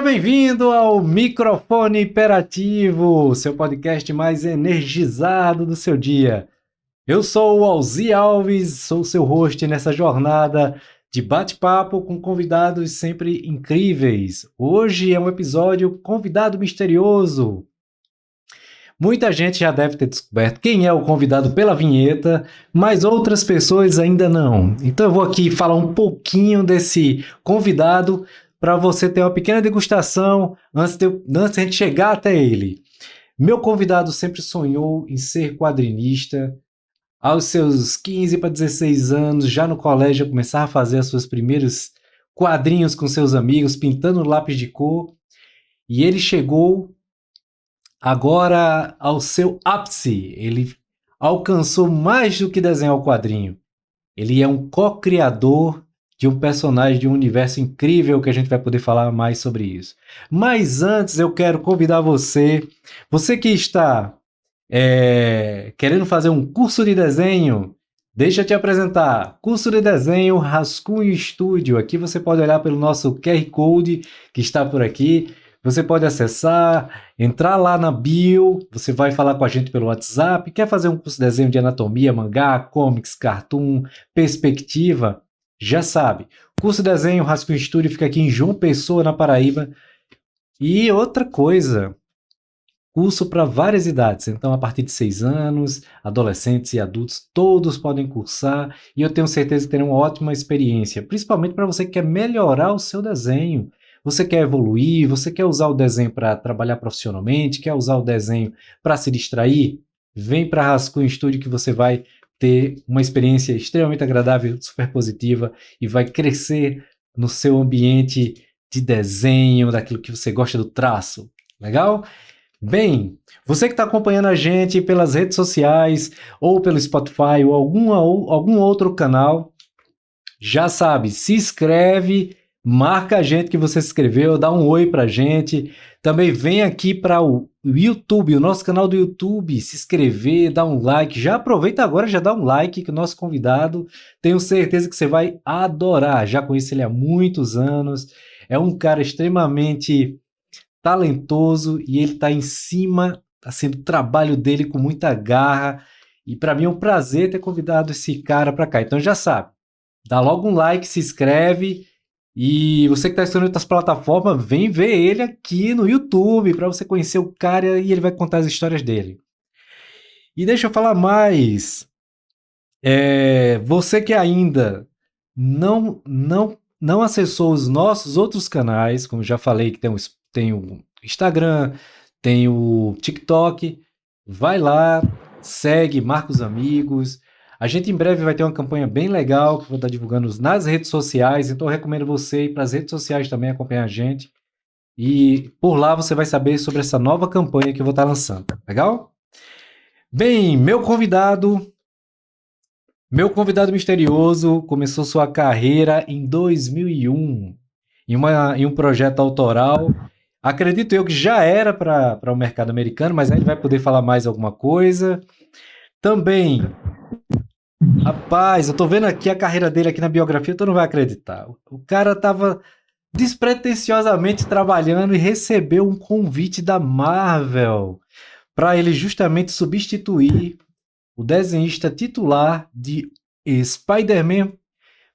Seja bem-vindo ao Microfone Hiperativo, seu podcast mais energizado do seu dia. Eu sou o Alzi Alves, sou seu host nessa jornada de bate-papo com convidados sempre incríveis. Hoje é um episódio convidado misterioso. Muita gente já deve ter descoberto quem é o convidado pela vinheta, mas outras pessoas ainda não. Então eu vou aqui falar um pouquinho desse convidado para você ter uma pequena degustação antes de a gente chegar até ele. Meu convidado sempre sonhou em ser quadrinista. Aos seus 15 para 16 anos, já no colégio, começava a fazer os seus primeiros quadrinhos com seus amigos, pintando lápis de cor. E ele chegou agora ao seu ápice. Ele alcançou mais do que desenhar o quadrinho. Ele é um co-criador de um personagem de um universo incrível que a gente vai poder falar mais sobre isso. Mas antes eu quero convidar você que está querendo fazer um curso de desenho, deixa eu te apresentar. Curso de desenho Rascunho Studio. Aqui você pode olhar pelo nosso QR Code que está por aqui. Você pode acessar, entrar lá na bio, você vai falar com a gente pelo WhatsApp. Quer fazer um curso de desenho de anatomia, mangá, comics, cartoon, perspectiva? Já sabe. Curso de desenho Rascunho Studio fica aqui em João Pessoa, na Paraíba. E outra coisa, curso para várias idades. Então, a partir de 6 anos, adolescentes e adultos, todos podem cursar. E eu tenho certeza que terão uma ótima experiência, principalmente para você que quer melhorar o seu desenho. Você quer evoluir, você quer usar o desenho para trabalhar profissionalmente, quer usar o desenho para se distrair? Vem para Rascunho Studio que você vai ter uma experiência extremamente agradável, super positiva e vai crescer no seu ambiente de desenho, daquilo que você gosta do traço. Legal? Bem, você que está acompanhando a gente pelas redes sociais ou pelo Spotify ou algum outro canal, já sabe, se inscreve, marca a gente que você se inscreveu, dá um oi pra gente. Também vem aqui para o YouTube, o nosso canal do YouTube, se inscrever, dar um like. Já aproveita agora, já dá um like que o nosso convidado, tenho certeza que você vai adorar. Já conheço ele há muitos anos, é um cara extremamente talentoso e ele está em cima, está sendo o trabalho dele com muita garra. E para mim é um prazer ter convidado esse cara para cá. Então já sabe, dá logo um like, se inscreve. E você que está estudando em outras plataformas, vem ver ele aqui no YouTube para você conhecer o cara e ele vai contar as histórias dele. E deixa eu falar mais. Você que ainda não acessou os nossos outros canais, como eu já falei, que tem o Instagram, tem o TikTok, vai lá, segue, marca os amigos. A gente em breve vai ter uma campanha bem legal que eu vou estar divulgando nas redes sociais, então eu recomendo você ir para as redes sociais também acompanhar a gente. E por lá você vai saber sobre essa nova campanha que eu vou estar lançando, legal? Bem, meu convidado misterioso começou sua carreira em 2001 em um projeto autoral. Acredito eu que já era para o mercado americano, mas a gente vai poder falar mais alguma coisa. Também, rapaz, eu tô vendo aqui a carreira dele aqui na biografia, tu não vai acreditar. O cara tava despretensiosamente trabalhando e recebeu um convite da Marvel para ele justamente substituir o desenhista titular de Spider-Man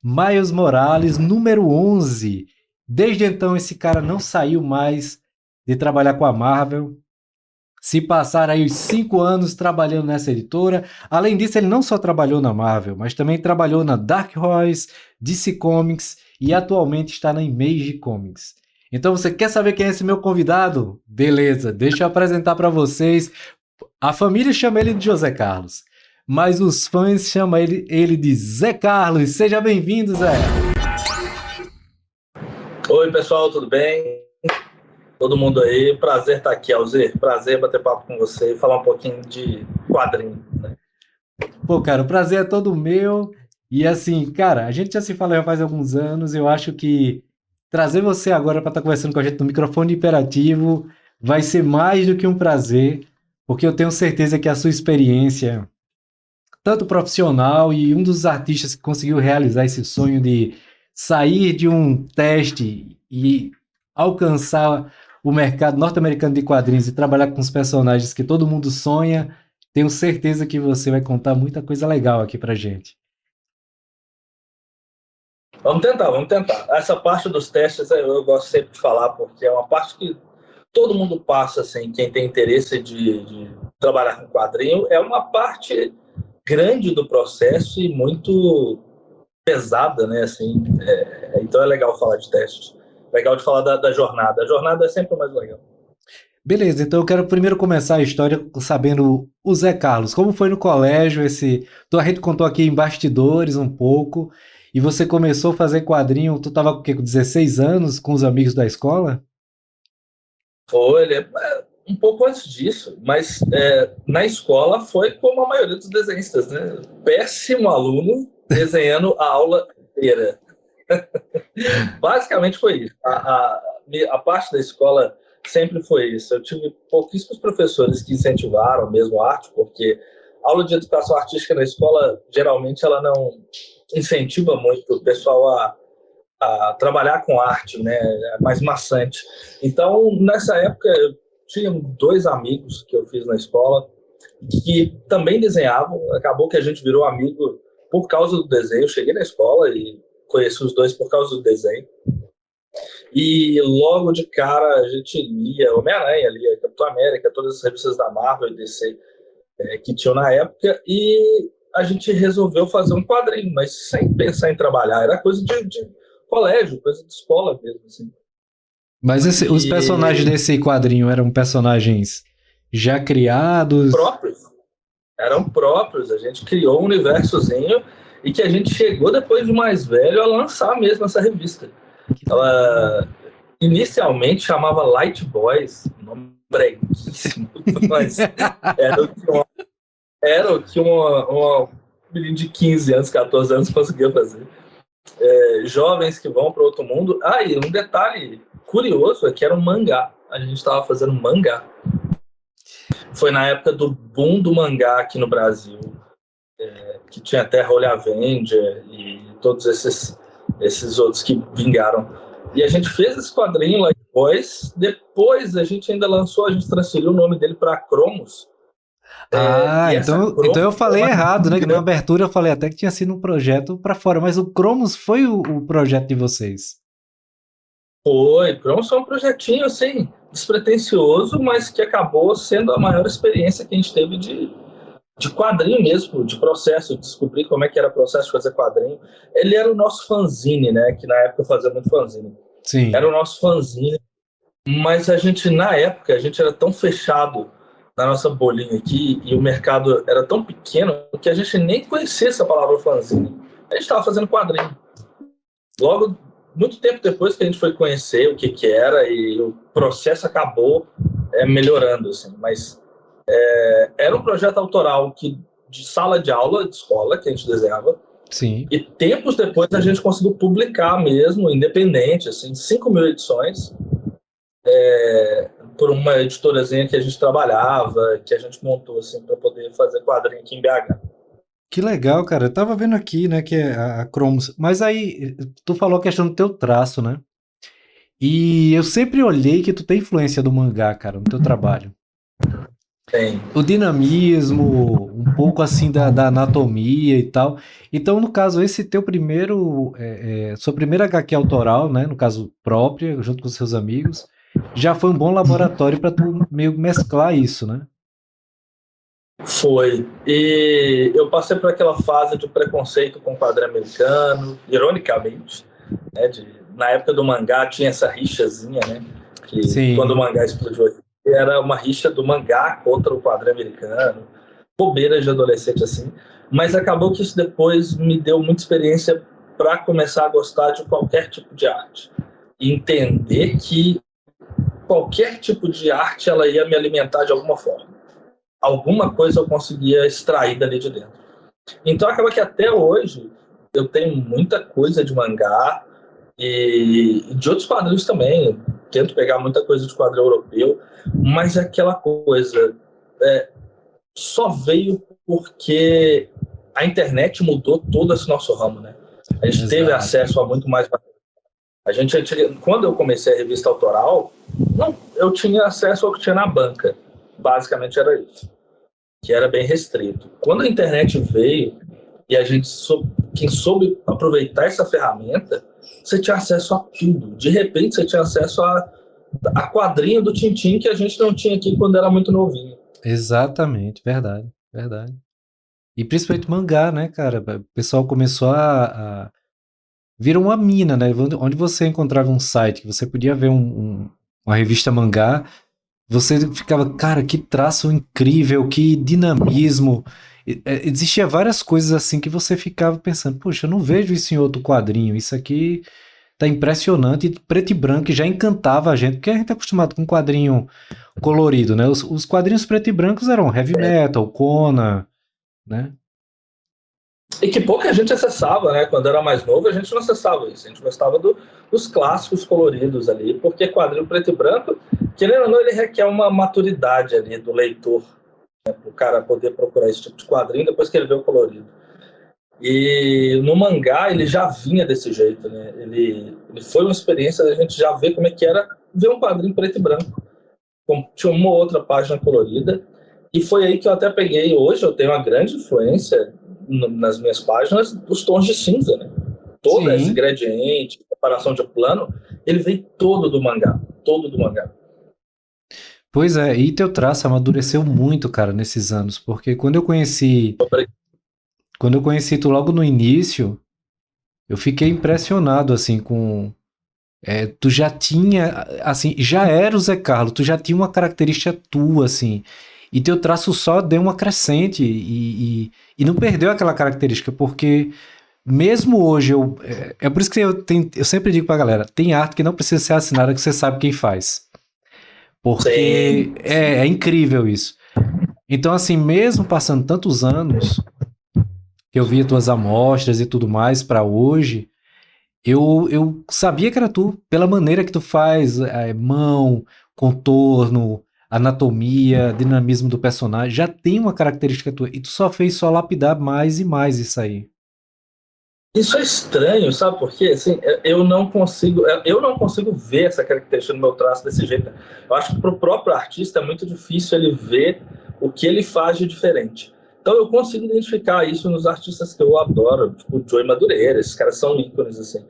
Miles Morales, número 11. Desde então, esse cara não saiu mais de trabalhar com a Marvel. Se passaram aí os 5 anos trabalhando nessa editora. Além disso, ele não só trabalhou na Marvel, mas também trabalhou na Dark Horse, DC Comics e atualmente está na Image Comics. Então, você quer saber quem é esse meu convidado? Beleza, deixa eu apresentar para vocês. A família chama ele de José Carlos, mas os fãs chamam ele de Zé Carlos. Seja bem-vindo, Zé. Oi, pessoal, tudo bem? Todo mundo aí, prazer estar aqui, Alzir. Prazer bater papo com você e falar um pouquinho de quadrinho, né? Pô, cara, o prazer é todo meu. E assim, cara, a gente já se fala já faz alguns anos. Eu acho que trazer você agora para estar conversando com a gente no microfone hiperativo vai ser mais do que um prazer, porque eu tenho certeza que a sua experiência, tanto profissional e um dos artistas que conseguiu realizar esse sonho de sair de um teste e alcançar o mercado norte-americano de quadrinhos e trabalhar com os personagens que todo mundo sonha, tenho certeza que você vai contar muita coisa legal aqui pra gente. Vamos tentar, vamos tentar. Essa parte dos testes eu gosto sempre de falar, porque é uma parte que todo mundo passa, assim, quem tem interesse de trabalhar com quadrinho, é uma parte grande do processo e muito pesada, né, assim. Então é legal falar de testes. Legal de falar da jornada. A jornada é sempre o mais legal. Beleza, então eu quero primeiro começar a história sabendo o Zé Carlos. Como foi no colégio esse... A gente contou aqui em bastidores um pouco, e você começou a fazer quadrinho, tu tava com o quê, com 16 anos, com os amigos da escola? Foi, um pouco antes disso, mas na escola foi como a maioria dos desenhistas, né? Péssimo aluno desenhando a aula inteira. Basicamente foi isso. A parte da escola sempre foi isso. Eu tive pouquíssimos professores que incentivaram mesmo a arte, porque a aula de educação artística na escola, geralmente, ela não incentiva muito o pessoal a trabalhar com arte, né? É mais maçante. Então, nessa época, eu tinha 2 amigos que eu fiz na escola que também desenhavam. Acabou que a gente virou amigo por causa do desenho. Eu cheguei na escola e conheci os 2 por causa do desenho. E logo de cara a gente lia Homem-Aranha, lia Capitão América, todas as revistas da Marvel e DC que tinham na época, e a gente resolveu fazer um quadrinho, mas sem pensar em trabalhar. Era coisa de colégio, coisa de escola mesmo, assim. Mas os personagens desse quadrinho eram personagens já criados? Próprios. Eram próprios. A gente criou um universozinho e que a gente chegou, depois de mais velho, a lançar mesmo essa revista. Ela inicialmente chamava Light Boys, um nome breguíssimo, mas era o que uma menina de 15 anos, 14 anos conseguia fazer. Jovens que vão para outro mundo. E um detalhe curioso é que era um mangá. A gente estava fazendo mangá. Foi na época do boom do mangá aqui no Brasil, que tinha até Holy Avenger e todos esses outros que vingaram. E a gente fez esse quadrinho lá depois. Depois a gente ainda lançou, a gente transferiu o nome dele para Cromos. Então eu falei errado, né? Que na abertura eu falei até que tinha sido um projeto para fora, mas o Cromos foi o projeto de vocês. Foi, Cromos foi um projetinho assim, despretensioso, mas que acabou sendo a maior experiência que a gente teve de quadrinho mesmo, de processo, de descobrir como é que era o processo de fazer quadrinho. Ele era o nosso fanzine, né? Que na época eu fazia muito fanzine. Sim. Era o nosso fanzine, mas na época, a gente era tão fechado na nossa bolinha aqui e o mercado era tão pequeno que a gente nem conhecia essa palavra fanzine. A gente estava fazendo quadrinho. Logo, muito tempo depois que a gente foi conhecer o que era, e o processo acabou melhorando, assim. Mas era um projeto autoral de sala de aula, de escola, que a gente desenhava. Sim. E tempos depois a gente conseguiu publicar mesmo, independente, assim, 5.000 edições, por uma editorazinha que a gente trabalhava, que a gente montou assim, para poder fazer quadrinho aqui em BH. Que legal, cara. Eu tava vendo aqui, né, que é a Cromos. Mas aí, tu falou a questão do teu traço, né? E eu sempre olhei que tu tem influência do mangá, cara, no teu trabalho. Tem. O dinamismo, um pouco assim da anatomia e tal. Então, no caso, esse teu primeiro, sua primeira HQ autoral, né, no caso própria, junto com seus amigos, já foi um bom laboratório para tu meio mesclar isso, né? Foi. E eu passei por aquela fase de preconceito com o quadrinho americano, ironicamente, né, na época do mangá tinha essa rixazinha, né, que Sim. Quando o mangá explodiu era uma rixa do mangá contra o quadrinho americano, bobeira de adolescente assim, mas acabou que isso depois me deu muita experiência para começar a gostar de qualquer tipo de arte e entender que qualquer tipo de arte ela ia me alimentar de alguma forma. Alguma coisa eu conseguia extrair dali de dentro. Então acaba que até hoje eu tenho muita coisa de mangá e de outros quadrinhos também. Tento pegar muita coisa de quadrinho europeu, mas aquela coisa só veio porque a internet mudou todo esse nosso ramo, né? A gente teve acesso a muito mais. Quando eu comecei a revista autoral, eu tinha acesso ao que tinha na banca. Basicamente era isso, que era bem restrito. Quando a internet veio e quem soube aproveitar essa ferramenta, você tinha acesso a tudo. De repente, você tinha acesso a quadrinho do Tintin que a gente não tinha aqui quando era muito novinho. Exatamente, verdade, verdade. E principalmente mangá, né, cara? O pessoal começou a vira uma mina, né? Onde você encontrava um site que você podia ver uma revista mangá, você ficava, cara, que traço incrível, que dinamismo. Existia várias coisas assim que você ficava pensando, poxa, eu não vejo isso em outro quadrinho, isso aqui tá impressionante, preto e branco, e já encantava a gente, porque a gente é acostumado com quadrinho colorido, né? Os quadrinhos preto e brancos eram heavy metal, Conan, né? E que pouca gente acessava, né? Quando era mais novo, a gente não acessava isso. A gente gostava dos clássicos coloridos ali, porque quadrinho preto e branco, querendo ou não, ele requer uma maturidade ali do leitor, né? Para o cara poder procurar esse tipo de quadrinho depois que ele vê o colorido. E no mangá ele já vinha desse jeito, né? Ele foi uma experiência da gente já ver como é que era ver um quadrinho preto e branco. Tinha uma ou outra página colorida. E foi aí que eu até peguei. Hoje eu tenho uma grande influência nas minhas páginas dos tons de cinza, né? Todo esse gradiente, separação de plano, ele vem todo do mangá. Todo do mangá. Pois é, e teu traço amadureceu muito, cara, nesses anos. Porque quando eu conheci tu logo no início, eu fiquei impressionado, assim, com... tu já tinha, assim, já era o Zé Carlos, tu já tinha uma característica tua, assim, e teu traço só deu uma crescente e não perdeu aquela característica, porque mesmo hoje, é por isso que eu sempre digo pra galera, tem arte que não precisa ser assinada, que você sabe quem faz. Porque é incrível isso. Então, assim, mesmo passando tantos anos, que eu via tuas amostras e tudo mais para hoje, eu sabia que era tu, pela maneira que tu faz, mão, contorno, anatomia, dinamismo do personagem, já tem uma característica tua, e tu só lapidar mais e mais isso aí. Isso é estranho, sabe por quê? Assim, eu não consigo ver essa característica no meu traço desse jeito. Eu acho que para o próprio artista é muito difícil ele ver o que ele faz de diferente. Então eu consigo identificar isso nos artistas que eu adoro, tipo o Joey Madureira, esses caras são ícones, assim.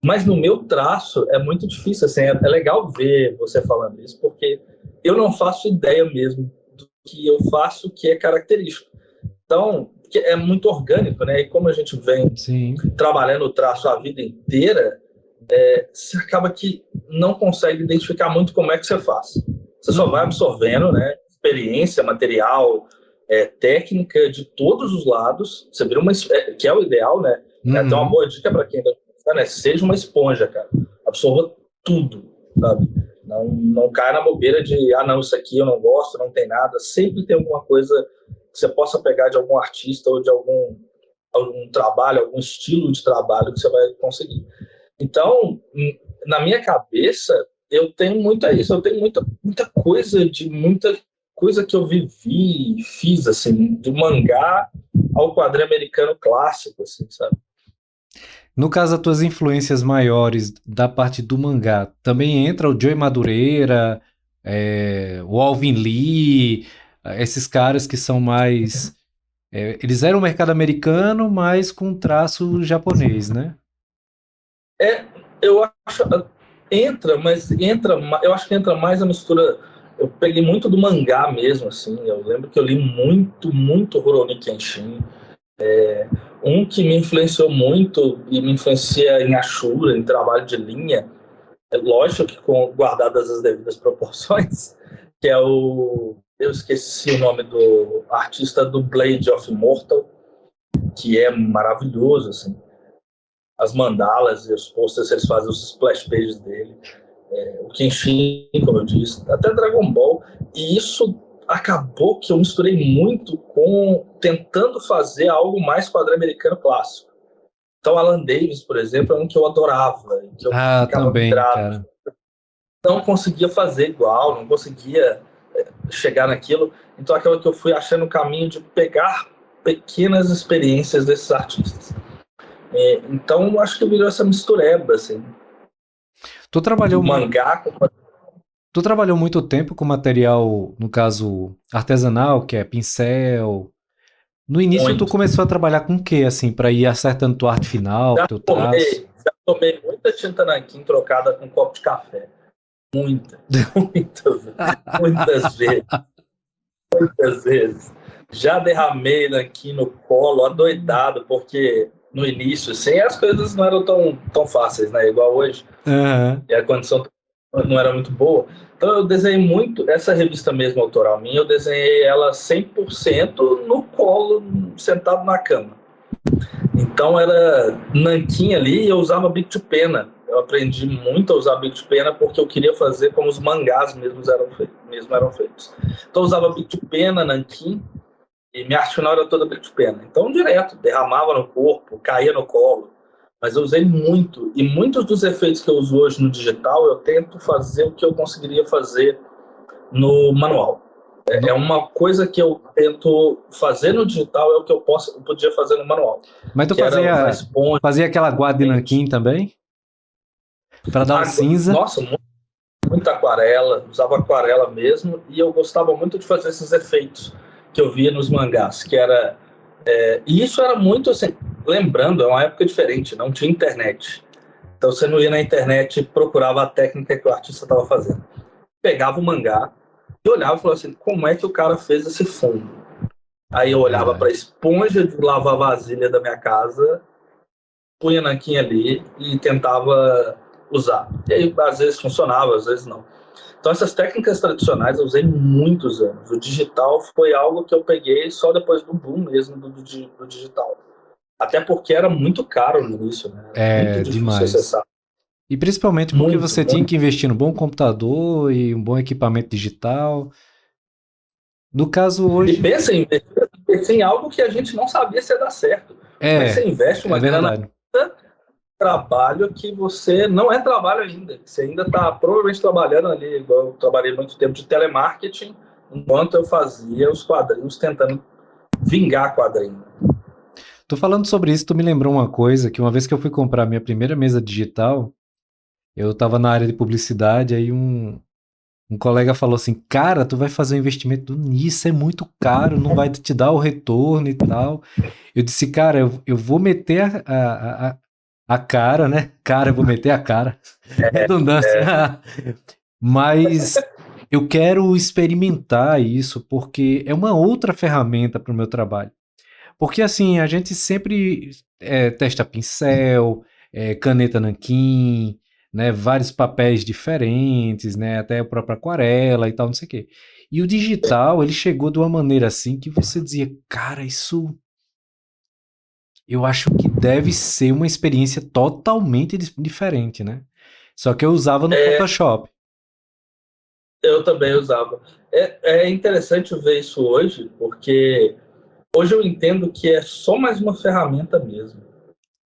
Mas no meu traço é muito difícil, assim, é legal ver você falando isso, porque eu não faço ideia mesmo do que eu faço que é característico. Então, é muito orgânico, né? E como a gente vem trabalhando o traço a vida inteira, você acaba que não consegue identificar muito como é que você faz. Você só vai absorvendo, né? Experiência, material, técnica de todos os lados. Você vira que é o ideal, né? Tem uma boa dica para quem ainda começa, né? Seja uma esponja, cara. Absorva tudo, sabe? Não cai na bobeira de, não, isso aqui eu não gosto, não tem nada. Sempre tem alguma coisa que você possa pegar de algum artista ou de algum trabalho, algum estilo de trabalho que você vai conseguir. Então, na minha cabeça, eu tenho muito isso. Eu tenho muita coisa que eu vivi e fiz, assim, do mangá ao quadrinho americano clássico, assim, sabe? No caso, as tuas influências maiores da parte do mangá, também entra o Joey Madureira, o Alvin Lee, esses caras que são mais... eles eram mercado americano, mas com traço japonês, né? Eu acho... eu acho que entra mais a mistura... Eu peguei muito do mangá mesmo, assim. Eu lembro que eu li muito, muito Rurouni Kenshin. Um que me influenciou muito e me influencia em Ashura, em trabalho de linha, lógico que guardadas as devidas proporções, que é eu esqueci o nome do artista do Blade of Immortal, que é maravilhoso, assim. As mandalas e os posters, eles fazem os splash pages dele. O Kenshin, como eu disse, até Dragon Ball. E isso acabou que eu misturei muito com tentando fazer algo mais quadrinho americano clássico. Então, Alan Davis, por exemplo, é um que eu adorava, que eu ficava também, vidrado. cara. Não conseguia fazer igual, não conseguia chegar naquilo. Então, aquela que eu fui achando o caminho de pegar pequenas experiências desses artistas. Então, acho que virou essa mistureba, assim. Tu trabalhou mangá. Tu trabalhou muito tempo com material, no caso, artesanal, que é pincel. No início tu começou a trabalhar com o quê, assim, para ir acertando tua arte final, teu traço? Já tomei muita tinta nanquim trocada com um copo de café. Muitas vezes. Muitas vezes. Já derramei nanquim no colo, adoidado, porque no início, assim, as coisas não eram tão fáceis, né? Igual hoje. Uhum. E a condição não era muito boa. Então eu desenhei muito, essa revista mesmo autoral minha, eu desenhei ela 100% no colo, sentado na cama. Então era nanquim ali e eu usava bico de pena. Eu aprendi muito a usar bico de pena porque eu queria fazer como os mangás mesmo eram feitos. Então eu usava bico de pena, nanquim, e minha arte final era toda bico de pena. Então direto, derramava no corpo, caía no colo. Mas eu usei muito, e muitos dos efeitos que eu uso hoje no digital, eu tento fazer o que eu conseguiria fazer no manual. É uma coisa que eu tento fazer no digital, é o que eu podia fazer no manual. Mas tu fazia aquela guarda de nanquim também? Para dar cinza? Nossa, muita aquarela, usava aquarela mesmo, e eu gostava muito de fazer esses efeitos que eu via nos mangás, que era... e isso era muito assim, lembrando, é uma época diferente, não tinha internet. Então você não ia na internet e procurava a técnica que o artista estava fazendo. Pegava o mangá e olhava e falava assim, como é que o cara fez esse fundo? Aí eu olhava para a esponja de lavar vasilha da minha casa, punha nanquim ali e tentava usar. E aí às vezes funcionava, às vezes não. Então essas técnicas tradicionais eu usei muitos anos. O digital foi algo que eu peguei só depois do boom mesmo do digital. Até porque era muito caro no início, né? Era muito difícil demais. acessar. E principalmente porque você tinha que investir num bom computador e um bom equipamento digital. No caso hoje... E pensa em algo que a gente não sabia se ia dar certo. Mas você investe uma grana, trabalho que você não é trabalho ainda. Você ainda está provavelmente trabalhando ali, igual eu trabalhei muito tempo de telemarketing, enquanto eu fazia os quadrinhos tentando vingar quadrinho. Tô falando sobre isso, tu me lembrou uma coisa, que uma vez que eu fui comprar minha primeira mesa digital, eu tava na área de publicidade, aí um colega falou assim, cara, tu vai fazer um investimento nisso, é muito caro, não vai te dar o retorno e tal. Eu disse, cara, eu vou meter a cara, né? Cara, eu vou meter a cara. Redundância. Mas eu quero experimentar isso, porque é uma outra ferramenta para o meu trabalho. Porque assim, a gente sempre testa pincel, caneta nanquim, né, vários papéis diferentes, né, até a própria aquarela e tal, não sei o quê. E o digital, ele chegou de uma maneira assim que você dizia, cara, isso... Eu acho que deve ser uma experiência totalmente diferente, né? Só que eu usava no Photoshop. Eu também usava. É interessante ver isso hoje, porque hoje eu entendo que é só mais uma ferramenta mesmo.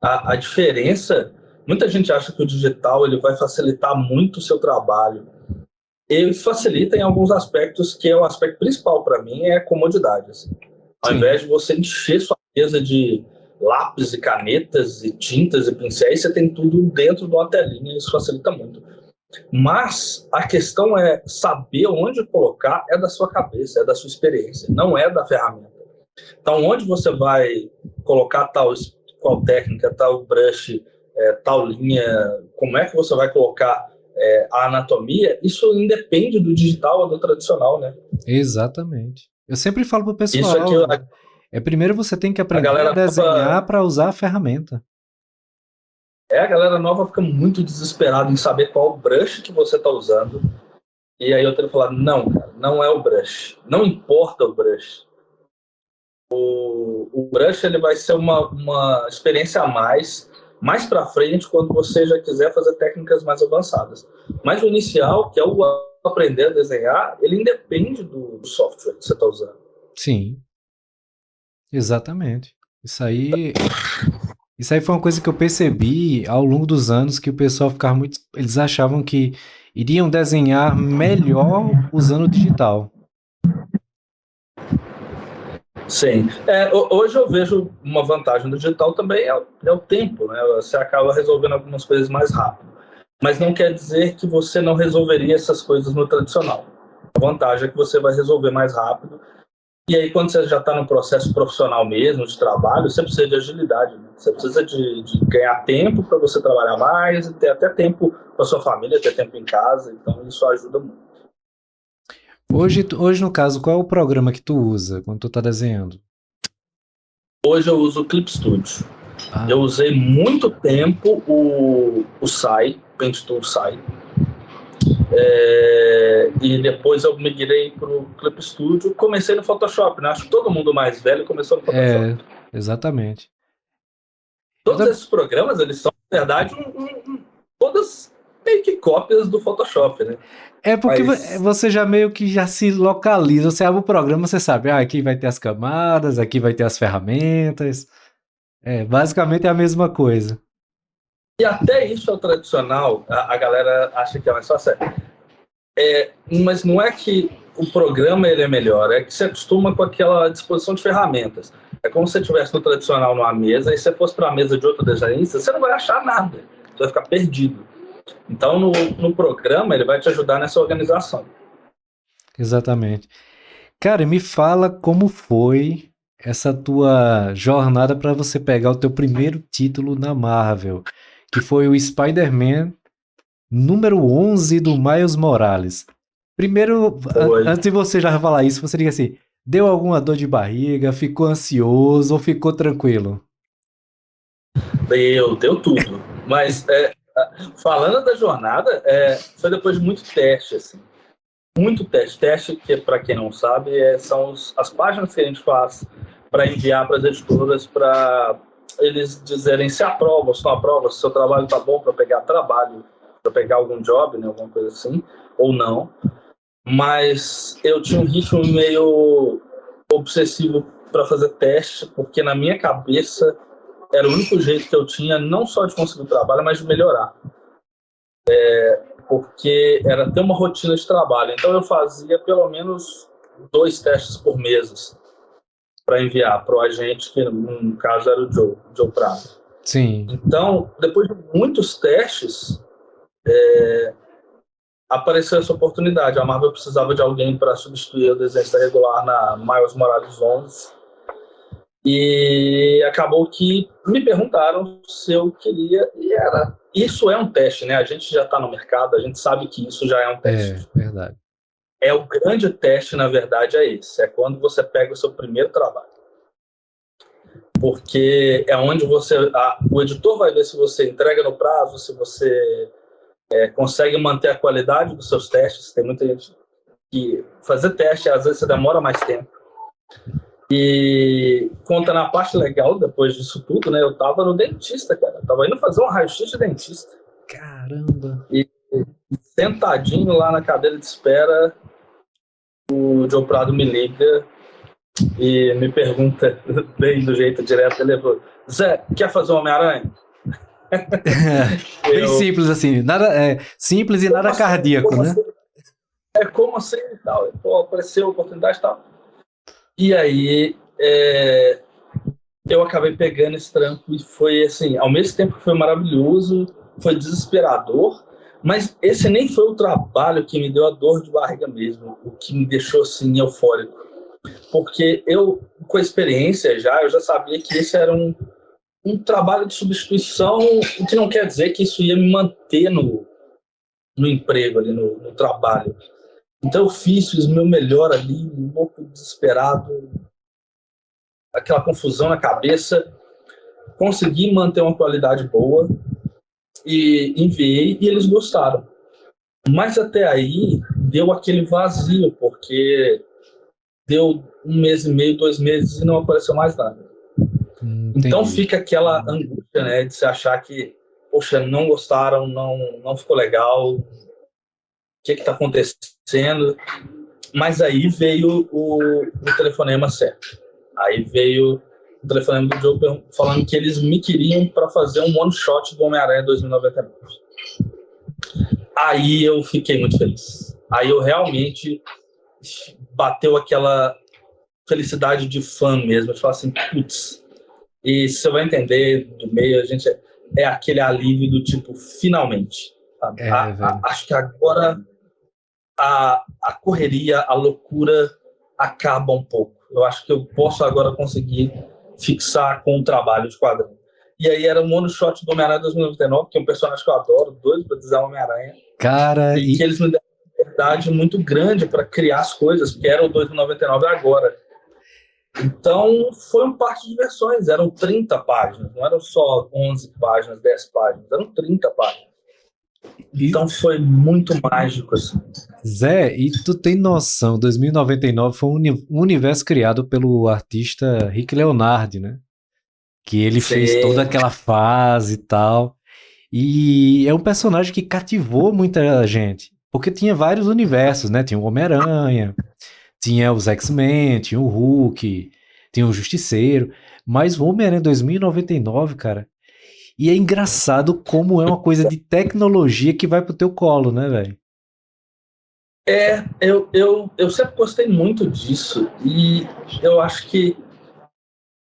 A diferença, muita gente acha que o digital ele vai facilitar muito o seu trabalho. Ele facilita em alguns aspectos, que é o aspecto principal para mim, é a comodidade. Assim. Ao invés de você encher sua mesa de lápis e canetas e tintas e pincéis, você tem tudo dentro de uma telinha, isso facilita muito. Mas a questão é saber onde colocar, é da sua cabeça, é da sua experiência, não é da ferramenta. Então, onde você vai colocar qual técnica, tal brush, tal linha, como é que você vai colocar a anatomia, isso independe do digital ou do tradicional, né? Exatamente. Eu sempre falo pro pessoal, primeiro você tem que aprender a desenhar para usar a ferramenta. A galera nova fica muito desesperada em saber qual brush que você está usando. E aí eu tenho que falar, não, cara, não é o brush. Não importa o brush. O brush ele vai ser uma experiência a mais para frente, quando você já quiser fazer técnicas mais avançadas. Mas o inicial, que é o aprender a desenhar, ele independe do software que você está usando. Sim. Exatamente. Isso aí foi uma coisa que eu percebi ao longo dos anos, que o pessoal ficava muito... Eles achavam que iriam desenhar melhor usando o digital. Sim. Hoje eu vejo uma vantagem do digital também, é o tempo, né? Você acaba resolvendo algumas coisas mais rápido. mas não quer dizer que você não resolveria essas coisas no tradicional. A vantagem é que você vai resolver mais rápido. E aí, quando você já está no processo profissional mesmo, de trabalho, você precisa de agilidade. Né? Você precisa de ganhar tempo para você trabalhar mais e ter até tempo para sua família, ter tempo em casa. Então, isso ajuda muito. Hoje, no caso, qual é o programa que tu usa quando tu está desenhando? Hoje eu uso o Clip Studio. Eu usei muito tempo o Sai, Paint Tool Sai. E depois eu migrei para o Clip Studio. Comecei no Photoshop, né? Acho que todo mundo mais velho começou no Photoshop. Exatamente. Todos esses programas, eles são, na verdade, todas meio que cópias do Photoshop, né? É porque você já meio que já se localiza. Você abre o programa, você sabe, aqui vai ter as camadas, aqui vai ter as ferramentas. Basicamente é a mesma coisa. E até isso é o tradicional. A galera acha que é mais fácil. Mas não é que o programa ele é melhor, é que você acostuma com aquela disposição de ferramentas. É como se você estivesse no tradicional numa mesa e você fosse para a mesa de outro desenhista, você não vai achar nada. Você vai ficar perdido. Então, no programa, ele vai te ajudar nessa organização. Exatamente. Cara, me fala como foi essa tua jornada para você pegar o teu primeiro título na Marvel, que foi o Spider-Man número 11 do Miles Morales. Primeiro, antes de você já falar isso, você diga assim, deu alguma dor de barriga, ficou ansioso ou ficou tranquilo? Deu tudo. Mas, falando da jornada, foi depois de muito teste, assim. Muito teste. Teste, que para quem não sabe, são as páginas que a gente faz para enviar para as editoras para eles dizerem se aprova ou se não aprova, se o seu trabalho está bom para pegar trabalho, para pegar algum job, né, alguma coisa assim, ou não. Mas eu tinha um ritmo meio obsessivo para fazer teste, porque na minha cabeça era o único jeito que eu tinha, não só de conseguir trabalho, mas de melhorar. Porque era ter uma rotina de trabalho. Então eu fazia pelo menos 2 testes por mês para enviar para o agente, que no caso era o Joe Prado. Sim. Então, depois de muitos testes, apareceu essa oportunidade. A Marvel precisava de alguém para substituir o desenhista regular na Miles Morales 11. E acabou que me perguntaram se eu queria, e isso é um teste, né? A gente já está no mercado, a gente sabe que isso já é um teste. Verdade. O grande teste, na verdade, é esse. É quando você pega o seu primeiro trabalho. Porque é onde o editor vai ver se você entrega no prazo, se você consegue manter a qualidade dos seus testes. Tem muita gente que fazer teste, às vezes, você demora mais tempo. E conta na parte legal, depois disso tudo, né? Eu tava no dentista, cara. Eu tava indo fazer um raio-x de dentista. Caramba! E sentadinho lá na cadeira de espera, o Joe Prado me liga e me pergunta, bem do jeito direto, ele falou, Zé, quer fazer um Homem-Aranha? Bem simples assim, simples e nada assim, cardíaco, né? Assim? Como assim e tal. Apareceu a oportunidade e tal. E aí, eu acabei pegando esse trampo e foi assim, ao mesmo tempo que foi maravilhoso, foi desesperador, mas esse nem foi o trabalho que me deu a dor de barriga mesmo, o que me deixou assim eufórico. Porque eu, com a experiência eu já sabia que esse era um trabalho de substituição, o que não quer dizer que isso ia me manter no emprego ali, no trabalho. Então eu fiz o meu melhor ali, um pouco desesperado, aquela confusão na cabeça, consegui manter uma qualidade boa e enviei e eles gostaram. Mas até aí deu aquele vazio, porque deu 1 mês e meio, 2 meses e não apareceu mais nada. Entendi. Então fica aquela angústia, né, de se achar que, poxa, não gostaram, não ficou legal, o que está acontecendo? Mas aí veio o telefonema certo. Aí veio o telefonema do Joe falando que eles me queriam para fazer um one-shot do Homem-Aranha 2099. Aí eu fiquei muito feliz. Aí eu realmente bateu aquela felicidade de fã mesmo. Eu falei assim, putz. E você vai entender, do meio, a gente é aquele alívio do tipo, finalmente. Acho que agora a correria, a loucura acaba um pouco. Eu acho que eu posso agora conseguir fixar com um trabalho de quadrinho. E aí era um one-shot do Homem-Aranha 2099, que é um personagem que eu adoro, doido pra desenhar o Homem-Aranha. Cara, e que eles me deram uma liberdade muito grande para criar as coisas, porque era o 2099 agora. Então, foi um parque de diversões. Eram 30 páginas, não eram só 11 páginas, 10 páginas, eram 30 páginas. Então, foi muito mágico, assim. Zé, e tu tem noção, 2099 foi um universo criado pelo artista Rick Leonardi, né? Que ele fez toda aquela fase e tal. E é um personagem que cativou muita gente. Porque tinha vários universos, né? Tinha o Homem-Aranha, tinha os X-Men, tinha o Hulk, tinha o Justiceiro. Mas o Homem-Aranha 2099, cara... E é engraçado como é uma coisa de tecnologia que vai pro teu colo, né, velho? Eu sempre gostei muito disso. E eu acho que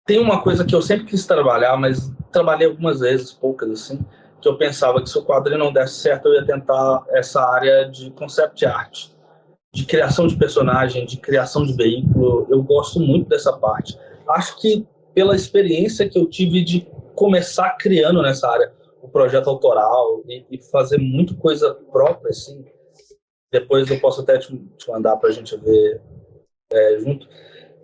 tem uma coisa que eu sempre quis trabalhar, mas trabalhei algumas vezes, poucas assim, que eu pensava que se o quadrinho não desse certo, eu ia tentar essa área de concept art, de criação de personagem, de criação de veículo. Eu gosto muito dessa parte. Acho que pela experiência que eu tive de começar criando nessa área, o projeto autoral e fazer muito coisa própria, assim. Depois eu posso até te mandar para a gente ver junto,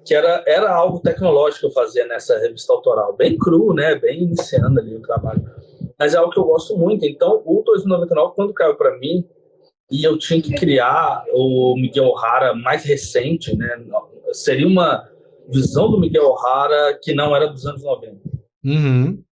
que era algo tecnológico que eu fazia nessa revista autoral, bem cru, né, bem iniciando ali o trabalho, mas é algo que eu gosto muito. Então, o 2099, quando caiu para mim, e eu tinha que criar o Miguel O'Hara mais recente, né, seria uma visão do Miguel O'Hara que não era dos anos 90.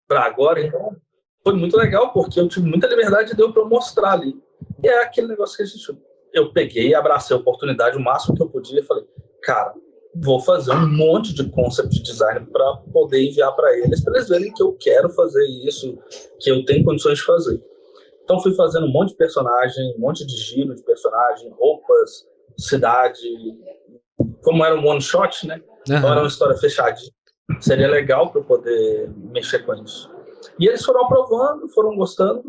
Para agora, então, foi muito legal, porque eu tive muita liberdade de eu para mostrar ali. E é aquele negócio que eu peguei, abracei a oportunidade o máximo que eu podia e falei, cara, vou fazer um monte de concept design para poder enviar para eles verem que eu quero fazer isso, que eu tenho condições de fazer. Então fui fazendo um monte de personagem, um monte de giro de personagem, roupas, cidade. Como era um one shot, né? Então era uma história fechadinha. Seria legal para eu poder mexer com isso. E eles foram aprovando, foram gostando.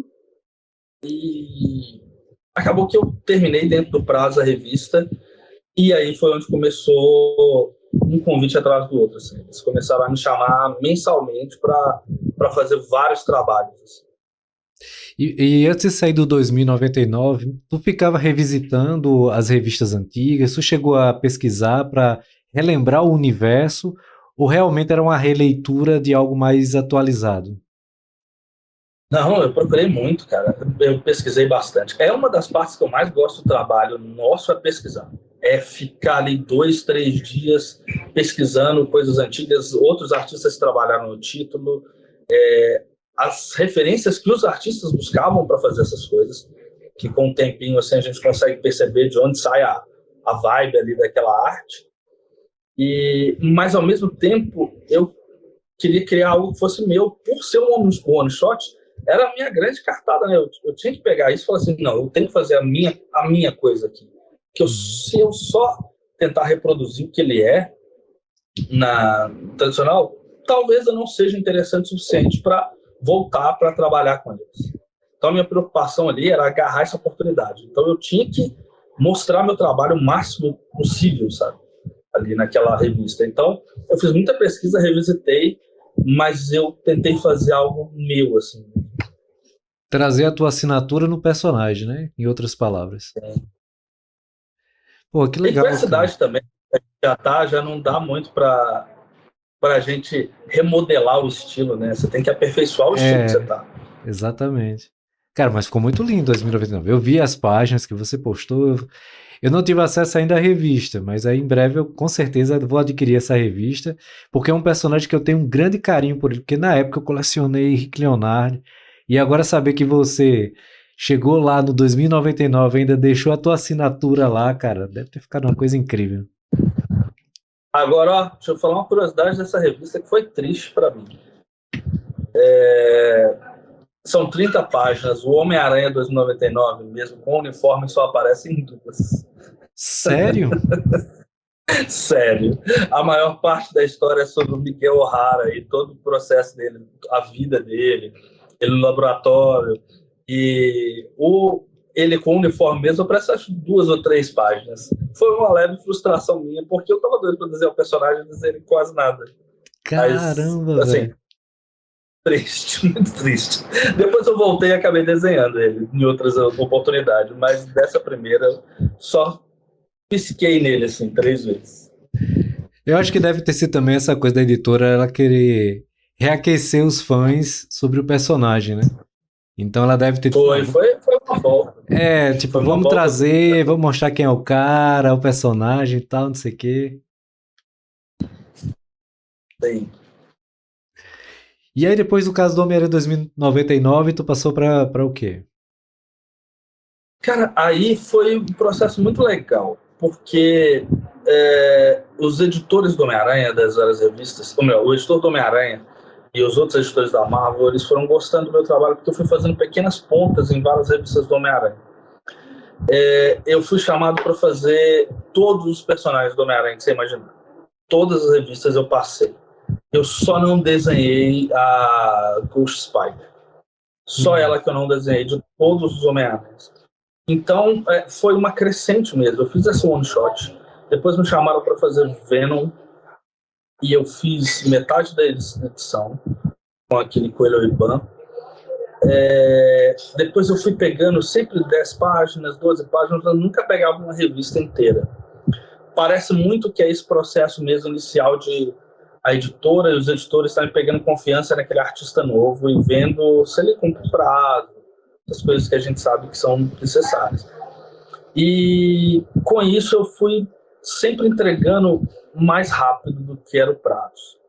E acabou que eu terminei dentro do prazo a revista. E aí foi onde começou um convite atrás do outro. Assim. Eles começaram a me chamar mensalmente para fazer vários trabalhos. Assim. E antes de sair do 2099, tu ficava revisitando as revistas antigas? Tu chegou a pesquisar para relembrar o universo? Ou realmente era uma releitura de algo mais atualizado? Não, eu procurei muito, cara. Eu pesquisei bastante. É uma das partes que eu mais gosto do trabalho nosso, é pesquisar. É ficar ali 2, 3 dias pesquisando coisas antigas, outros artistas trabalharam no título, as referências que os artistas buscavam para fazer essas coisas, que com um tempinho assim a gente consegue perceber de onde sai a vibe ali daquela arte. Mas ao mesmo tempo eu queria criar algo que fosse meu, por ser um one shot. Era a minha grande cartada, né? Eu tinha que pegar isso e falar assim, não, eu tenho que fazer a minha coisa aqui. Que se eu só tentar reproduzir o que ele é na tradicional, talvez eu não seja interessante o suficiente para voltar para trabalhar com eles. Então a minha preocupação ali era agarrar essa oportunidade. Então eu tinha que mostrar meu trabalho o máximo possível, sabe? Ali naquela revista. Então eu fiz muita pesquisa, revisitei, mas eu tentei fazer algo meu, assim. Trazer a tua assinatura no personagem, né? Em outras palavras. Pô, que legal. E com a cidade também, já não dá muito para a gente remodelar o estilo, né? Você tem que aperfeiçoar o estilo que você tá. Exatamente. Cara, mas ficou muito lindo 2099. Eu vi as páginas que você postou. Eu não tive acesso ainda à revista, mas aí em breve eu com certeza vou adquirir essa revista, porque é um personagem que eu tenho um grande carinho por ele, porque na época eu colecionei Rick Leonardi, e agora saber que você chegou lá no 2099 ainda deixou a tua assinatura lá, cara, deve ter ficado uma coisa incrível. Agora, ó, deixa eu falar uma curiosidade dessa revista que foi triste para mim. São 30 páginas, o Homem-Aranha 2099, mesmo com o uniforme, só aparece em 2. Sério? Sério. A maior parte da história é sobre o Miguel O'Hara e todo o processo dele, a vida dele, ele no laboratório. E ele com o uniforme mesmo, aparece acho 2 ou 3 páginas. Foi uma leve frustração minha, porque eu tava doido pra desenhar o personagem e não desenhei quase nada. Caramba, mas, assim, velho. triste, muito triste. Depois eu voltei e acabei desenhando ele em outras oportunidades, mas dessa primeira só pisquei nele, assim, 3 vezes. Eu acho que deve ter sido também essa coisa da editora, ela querer reaquecer os fãs sobre o personagem, né? Então ela deve ter... Foi uma volta. tipo, vamos trazer, vamos mostrar quem é o cara, o personagem e tal, não sei o quê. Sim. E aí depois do caso do Homem-Aranha 2099, tu passou pra o quê? Cara, aí foi um processo muito legal, porque os editores do Homem-Aranha, das várias revistas, o editor do Homem-Aranha e os outros editores da Marvel, eles foram gostando do meu trabalho, porque eu fui fazendo pequenas pontas em várias revistas do Homem-Aranha. Eu fui chamado para fazer todos os personagens do Homem-Aranha que você imaginar. Todas as revistas eu passei. Eu só não desenhei a Ghost Spider. Só ela que eu não desenhei de todos os Homem-Aranhas. Então, foi uma crescente mesmo. Eu fiz essa one shot, depois me chamaram para fazer Venom, e eu fiz metade da edição, com aquele Coelho Iban. Depois eu fui pegando sempre 10 páginas, 12 páginas, eu nunca pegava uma revista inteira. Parece muito que é esse processo mesmo inicial de a editora e os editores estarem pegando confiança naquele artista novo e vendo se ele cumpre prazo, as coisas que a gente sabe que são necessárias. E com isso eu fui sempre entregando mais rápido do que era o prazo.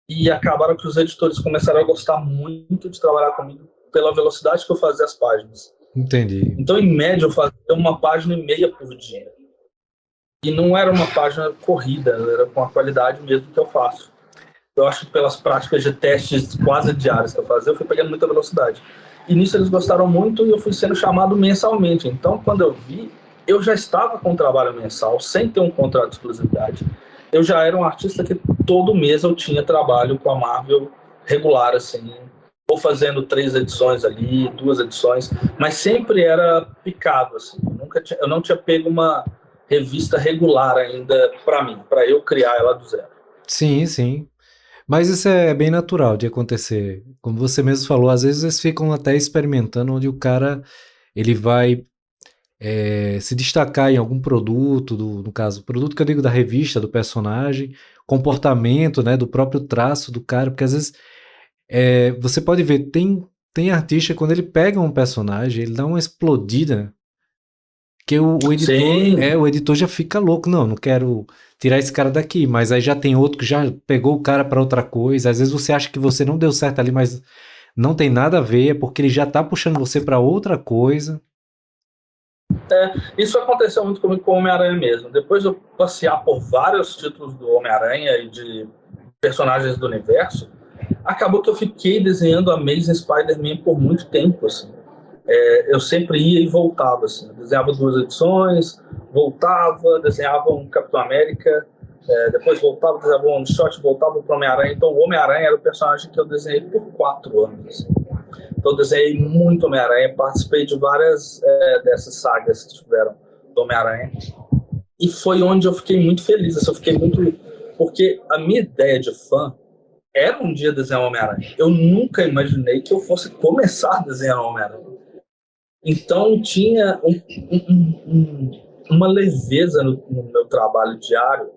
E acabaram que os editores começaram a gostar muito de trabalhar comigo pela velocidade que eu fazia as páginas. Entendi. Então, em média, eu fazia 1,5 páginas por dia. E não era uma página corrida, era com a qualidade mesmo que eu faço. Eu acho que pelas práticas de testes quase diários que eu fazia, eu fui pegando muita velocidade. E nisso eles gostaram muito e eu fui sendo chamado mensalmente. Então, quando eu vi, eu já estava com um trabalho mensal, sem ter um contrato de exclusividade. Eu já era um artista que todo mês eu tinha trabalho com a Marvel regular, assim, ou fazendo 3 edições ali, 2 edições, mas sempre era picado, assim. Eu não tinha pego uma revista regular ainda para mim, para eu criar ela do zero. Sim, sim. Mas isso é bem natural de acontecer. Como você mesmo falou, às vezes eles ficam até experimentando onde o cara ele vai se destacar em algum produto, no caso, o produto que eu digo da revista, do personagem, comportamento, né, do próprio traço do cara, porque às vezes você pode ver, tem artista, quando ele pega um personagem, ele dá uma explodida, que o editor já fica louco, não quero tirar esse cara daqui, mas aí já tem outro que já pegou o cara para outra coisa, às vezes você acha que você não deu certo ali, mas não tem nada a ver, é porque ele já tá puxando você para outra coisa. Isso aconteceu muito comigo com o Homem-Aranha mesmo. Depois de eu passear por vários títulos do Homem-Aranha e de personagens do universo, acabou que eu fiquei desenhando Amazing Spider-Man por muito tempo, assim. Eu sempre ia e voltava, assim. Eu desenhava 2 edições, voltava, desenhava um Capitão América, depois voltava, desenhava um one-shot, voltava para o Homem-Aranha. Então o Homem-Aranha era o personagem que eu desenhei por 4 anos, assim. Então eu desenhei muito Homem-Aranha, participei de várias dessas sagas que tiveram do Homem-Aranha. E foi onde eu fiquei muito feliz, assim, porque a minha ideia de fã era um dia desenhar o Homem-Aranha. Eu nunca imaginei que eu fosse começar a desenhar o Homem-Aranha. Então tinha uma leveza no meu trabalho diário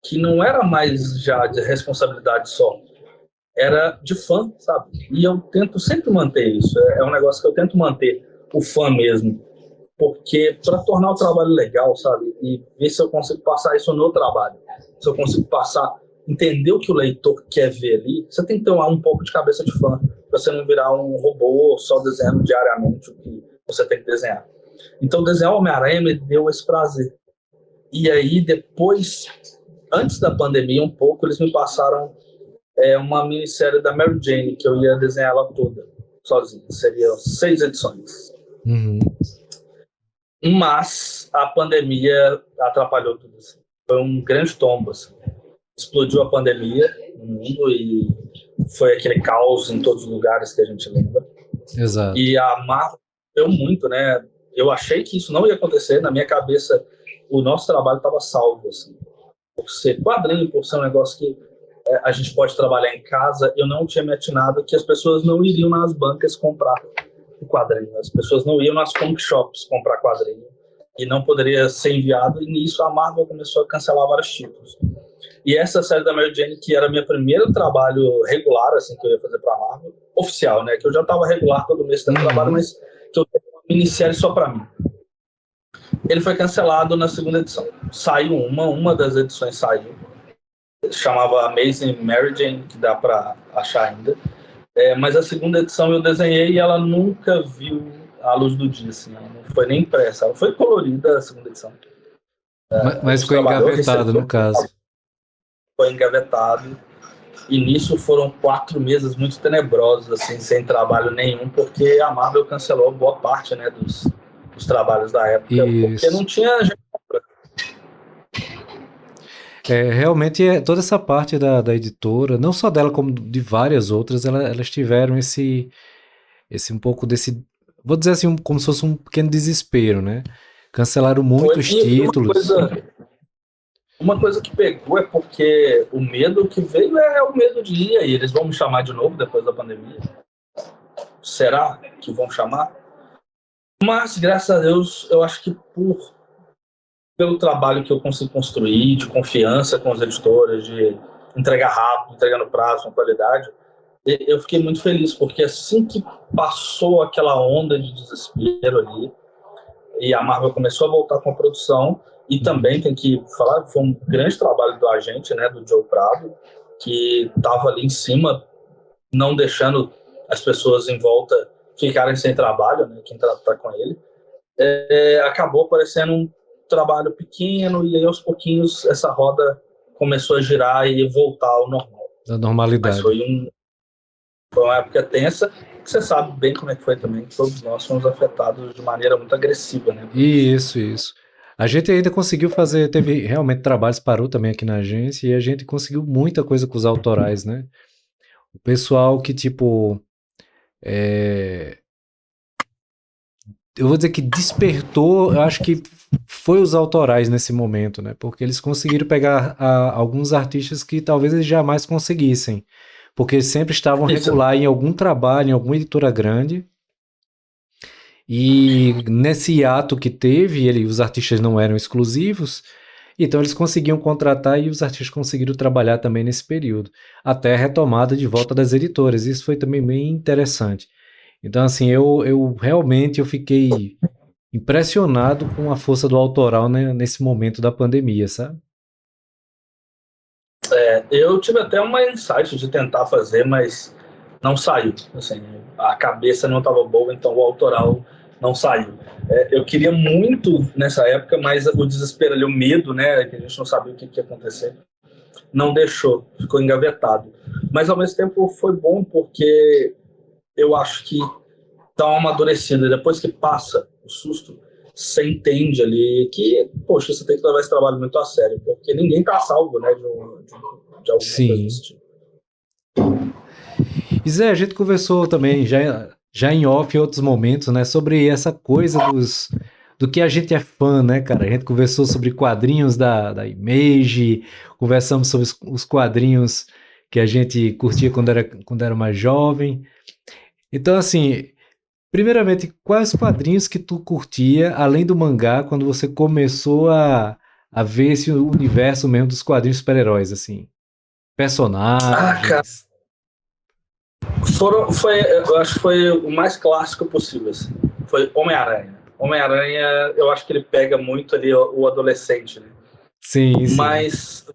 que não era mais já de responsabilidade só, era de fã, sabe? E eu tento sempre manter isso. É um negócio que eu tento manter, o fã mesmo, porque para tornar o trabalho legal, sabe? E ver se eu consigo passar isso no trabalho, se eu consigo entender o que o leitor quer ver ali, você tem que ter um pouco de cabeça de fã, para você não virar um robô só desenhando diariamente o que você tem que desenhar. Então, desenhar o Homem-Aranha me deu esse prazer. E aí, depois, antes da pandemia, um pouco, eles me passaram uma minissérie da Mary Jane, que eu ia desenhar ela toda, sozinho. Seriam 6 edições. Uhum. Mas a pandemia atrapalhou tudo isso. Foi um grande tombo, assim. Explodiu a pandemia no mundo e foi aquele caos em todos os lugares que a gente lembra. Exato. E a Marvel eu muito, né? Eu achei que isso não ia acontecer. Na minha cabeça, o nosso trabalho estava salvo, assim. Por ser quadrinho, por ser um negócio que a gente pode trabalhar em casa, eu não tinha me atinado que as pessoas não iriam nas bancas comprar o quadrinho. As pessoas não iam nas comic shops comprar quadrinho. E não poderia ser enviado. E nisso a Marvel começou a cancelar vários títulos. E essa série da Mary Jane, que era meu primeiro trabalho regular, assim, que eu ia fazer pra Marvel, oficial, né? Que eu já estava regular todo mês tendo trabalho, mas que eu tenho uma minissérie só pra mim. Ele foi cancelado na segunda edição. Saiu uma das edições saiu. Chamava Amazing Mary Jane, que dá pra achar ainda. Mas a segunda edição eu desenhei e ela nunca viu a luz do dia, assim. Ela não foi nem impressa. Ela foi colorida a segunda edição. Mas ficou engavetado, no caso. Foi engavetado. E nisso foram 4 meses muito tenebrosos, assim, sem trabalho nenhum, porque a Marvel cancelou boa parte, né, dos trabalhos da época, porque não tinha gente. Realmente toda essa parte da editora, não só dela como de várias outras, elas tiveram esse um pouco desse, vou dizer assim, como se fosse um pequeno desespero, né? Cancelaram muitos títulos. Uma coisa que pegou é porque o medo que veio é o medo de ir, e eles vão me chamar de novo depois da pandemia. Será que vão chamar? Mas, graças a Deus, eu acho que pelo trabalho que eu consigo construir, de confiança com os editores, de entregar rápido, entregar no prazo, com qualidade, eu fiquei muito feliz, porque assim que passou aquela onda de desespero ali, e a Marvel começou a voltar com a produção, e também tem que falar que foi um grande trabalho do agente, né, do Joe Prado, que estava ali em cima, não deixando as pessoas em volta ficarem sem trabalho, né, quem tá com ele. Acabou parecendo um trabalho pequeno, e aí aos pouquinhos essa roda começou a girar e voltar ao normal. Da normalidade. Mas foi uma época tensa, que você sabe bem como é que foi também, que todos nós fomos afetados de maneira muito agressiva, né? Isso. A gente ainda conseguiu fazer, teve realmente trabalhos, parou também aqui na agência, e a gente conseguiu muita coisa com os autorais, né? O pessoal que, tipo, eu vou dizer que despertou, eu acho que foi os autorais nesse momento, né? Porque eles conseguiram pegar alguns artistas que talvez eles jamais conseguissem, porque eles sempre estavam regular em algum trabalho, em alguma editora grande. E nesse ato que teve, os artistas não eram exclusivos, então eles conseguiam contratar e os artistas conseguiram trabalhar também nesse período, até a retomada de volta das editoras. Isso foi também bem interessante. Então, assim, eu realmente fiquei impressionado com a força do autoral, né, nesse momento da pandemia, sabe? Eu tive até uma insight de tentar fazer, mas não saiu. Assim, a cabeça não estava boa, então o autoral não saiu. Eu queria muito nessa época, mas o desespero ali, o medo, né, que a gente não sabia o que ia acontecer, não deixou, ficou engavetado. Mas ao mesmo tempo foi bom, porque eu acho que dá uma amadurecida. Depois que passa o susto, você entende ali que, poxa, você tem que levar esse trabalho muito a sério, porque ninguém está salvo, né, de alguma coisa desse tipo. E Zé, a gente conversou também, já em off em outros momentos, né, sobre essa coisa do que a gente é fã, né, cara? A gente conversou sobre quadrinhos da Image, conversamos sobre os quadrinhos que a gente curtia quando era mais jovem. Então, assim, primeiramente, quais quadrinhos que tu curtia, além do mangá, quando você começou a ver esse universo mesmo dos quadrinhos super-heróis, assim? Personagens... Eu acho que foi o mais clássico possível, assim. Foi Homem-Aranha. Homem-Aranha, eu acho que ele pega muito ali o adolescente, né? Sim. Mas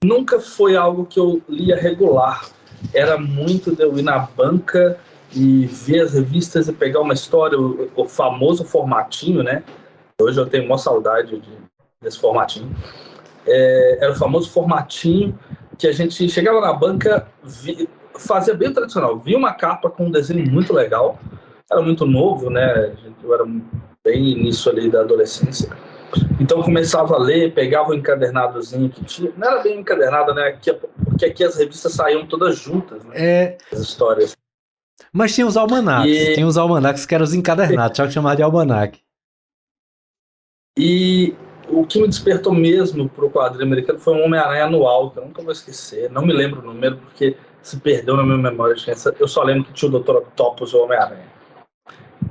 nunca foi algo que eu lia regular. Era muito de eu ir na banca e ver as revistas e pegar uma história, o famoso formatinho, né? Hoje eu tenho uma saudade desse formatinho. Era o famoso formatinho que a gente chegava na banca, fazia bem tradicional, via uma capa com um desenho muito legal, era muito novo, né? Eu era bem início ali da adolescência, então começava a ler, pegava o encadernadozinho que tinha, não era bem encadernado, né? Porque aqui as revistas saíam todas juntas, né? As histórias. Mas tinha os almanacs que eram os encadernados, só que chamava de almanac. E o que me despertou mesmo pro quadrinho americano foi um Homem-Aranha anual, que eu nunca vou esquecer. Não me lembro o número, porque se perdeu na minha memória. Eu só lembro que tinha o Dr. Octopus e o Homem-Aranha.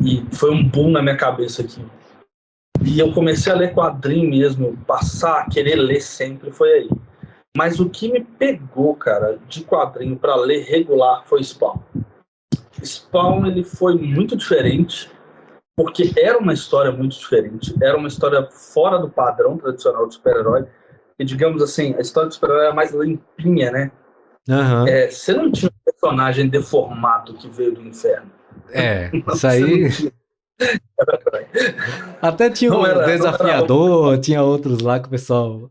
E foi um boom na minha cabeça aqui. E eu comecei a ler quadrinho mesmo, passar a querer ler sempre, foi aí. Mas o que me pegou, cara, de quadrinho para ler regular foi Spawn. Spawn, ele foi muito diferente, porque era uma história muito diferente. Era uma história fora do padrão tradicional de super-herói. E, digamos assim, a história do super-herói era mais limpinha, né? Uhum. Você não tinha um personagem deformado que veio do inferno. Isso aí... Até tinha o Desafiador, tinha outros lá que o pessoal...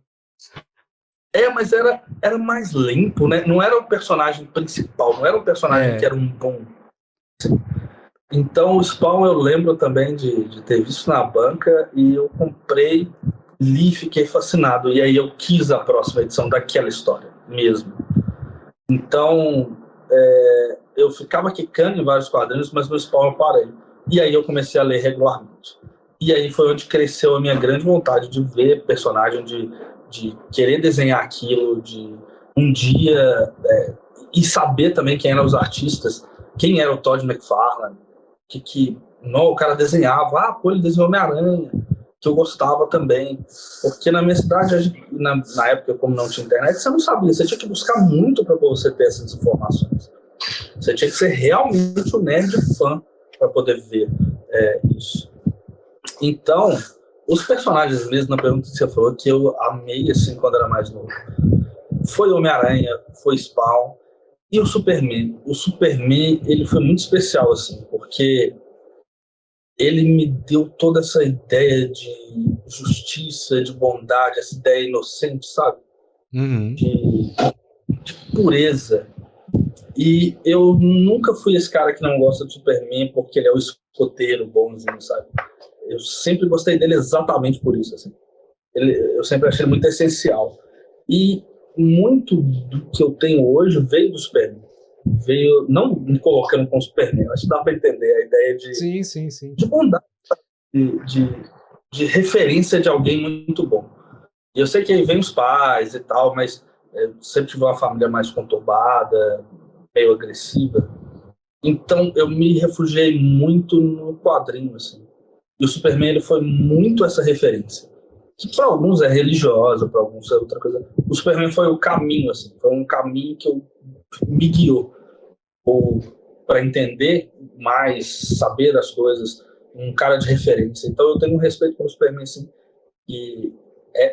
mas era mais limpo, né? Não era o personagem principal, não era o personagem que era um bom. Então, o Spawn eu lembro também de ter visto na banca e eu comprei, li e fiquei fascinado. E aí eu quis a próxima edição daquela história mesmo. Então, eu ficava quicando em vários quadrinhos, mas no Spawn eu parei. E aí eu comecei a ler regularmente. E aí foi onde cresceu a minha grande vontade de ver personagem, de querer desenhar aquilo, de um dia e saber também quem eram os artistas, quem era o Todd McFarlane, o cara desenhava, ele desenhou Homem-Aranha, que eu gostava também, porque na minha cidade, na época, como não tinha internet, você não sabia, você tinha que buscar muito para você ter essas informações. Você tinha que ser realmente um nerd fã para poder ver isso. Então, os personagens mesmo, na pergunta que você falou, que eu amei assim quando era mais novo, foi Homem-Aranha, foi Spawn e o Superman. O Superman, ele foi muito especial, assim, porque ele me deu toda essa ideia de justiça, de bondade, essa ideia inocente, sabe? Uhum. De pureza. E eu nunca fui esse cara que não gosta do Superman porque ele é o escoteiro bonzinho, sabe? Eu sempre gostei dele exatamente por isso, assim. Eu sempre achei ele muito essencial. E muito do que eu tenho hoje veio do Superman. Veio, não me colocando com o Superman, acho que dá para entender a ideia de, sim. de bondade, de referência de alguém muito bom. E eu sei que aí vem os pais e tal, mas sempre tive uma família mais conturbada, meio agressiva. Então eu me refugiei muito no quadrinho, assim. E o Superman, ele foi muito essa referência. Que para alguns é religiosa, para alguns é outra coisa. O Superman foi o caminho, assim. Foi um caminho que me guiou para entender mais, saber as coisas, um cara de referência. Então eu tenho um respeito pelo Superman, assim, e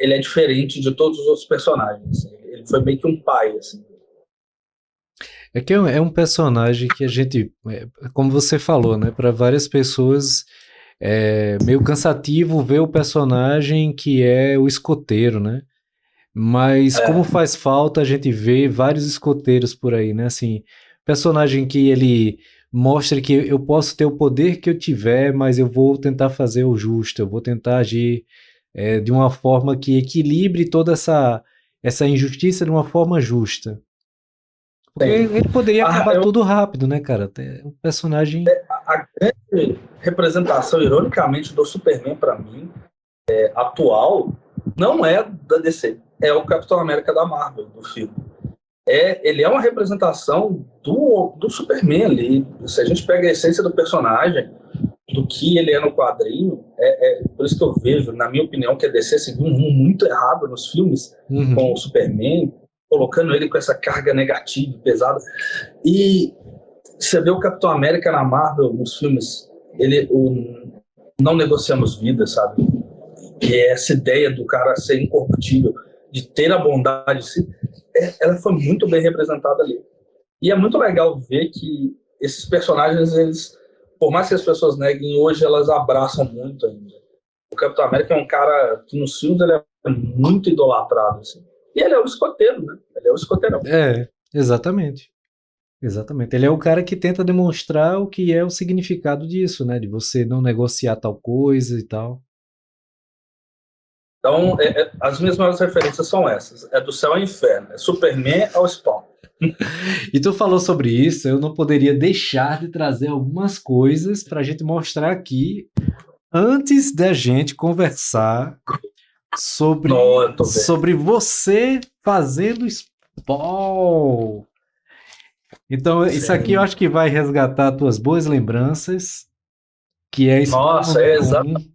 ele é diferente de todos os outros personagens. Assim. Ele foi meio que um pai, assim. É que é um personagem que a gente, como você falou, né, para várias pessoas é meio cansativo ver o personagem que é o escoteiro, né? Mas como faz falta a gente ver vários escoteiros por aí, né? Assim, personagem que ele mostra que eu posso ter o poder que eu tiver, mas eu vou tentar fazer o justo, eu vou tentar agir de uma forma que equilibre toda essa injustiça de uma forma justa. Porque ele poderia acabar tudo rápido, né, cara? Um personagem... A grande representação, ironicamente, do Superman, para mim, atual, não é da DC. É o Capitão América da Marvel, do filme. Ele é uma representação do Superman ali. Se a gente pega a essência do personagem, do que ele é no quadrinho, por isso que eu vejo, na minha opinião, que a DC seguiu um rumo muito errado nos filmes com o Superman, colocando ele com essa carga negativa, pesada. E você vê o Capitão América na Marvel, nos filmes, não negociamos vida, sabe? E essa ideia do cara ser incorruptível, de ter a bondade, ela foi muito bem representada ali. E é muito legal ver que esses personagens, eles, por mais que as pessoas neguem, hoje elas abraçam muito ainda. O Capitão América é um cara que nos filmes ele é muito idolatrado, assim. E ele é o escoteiro, né? Ele é o escoteirão. Exatamente. Exatamente. Ele é o cara que tenta demonstrar o que é o significado disso, né? De você não negociar tal coisa e tal. Então, as minhas maiores referências são essas. É do céu ao inferno. É Superman ao Spawn. E tu falou sobre isso, eu não poderia deixar de trazer algumas coisas para a gente mostrar aqui antes da gente conversar sobre, sobre você fazendo Spawn. Então, sim, isso aqui eu acho que vai resgatar tuas boas lembranças, que é Spawn. Nossa, é exato.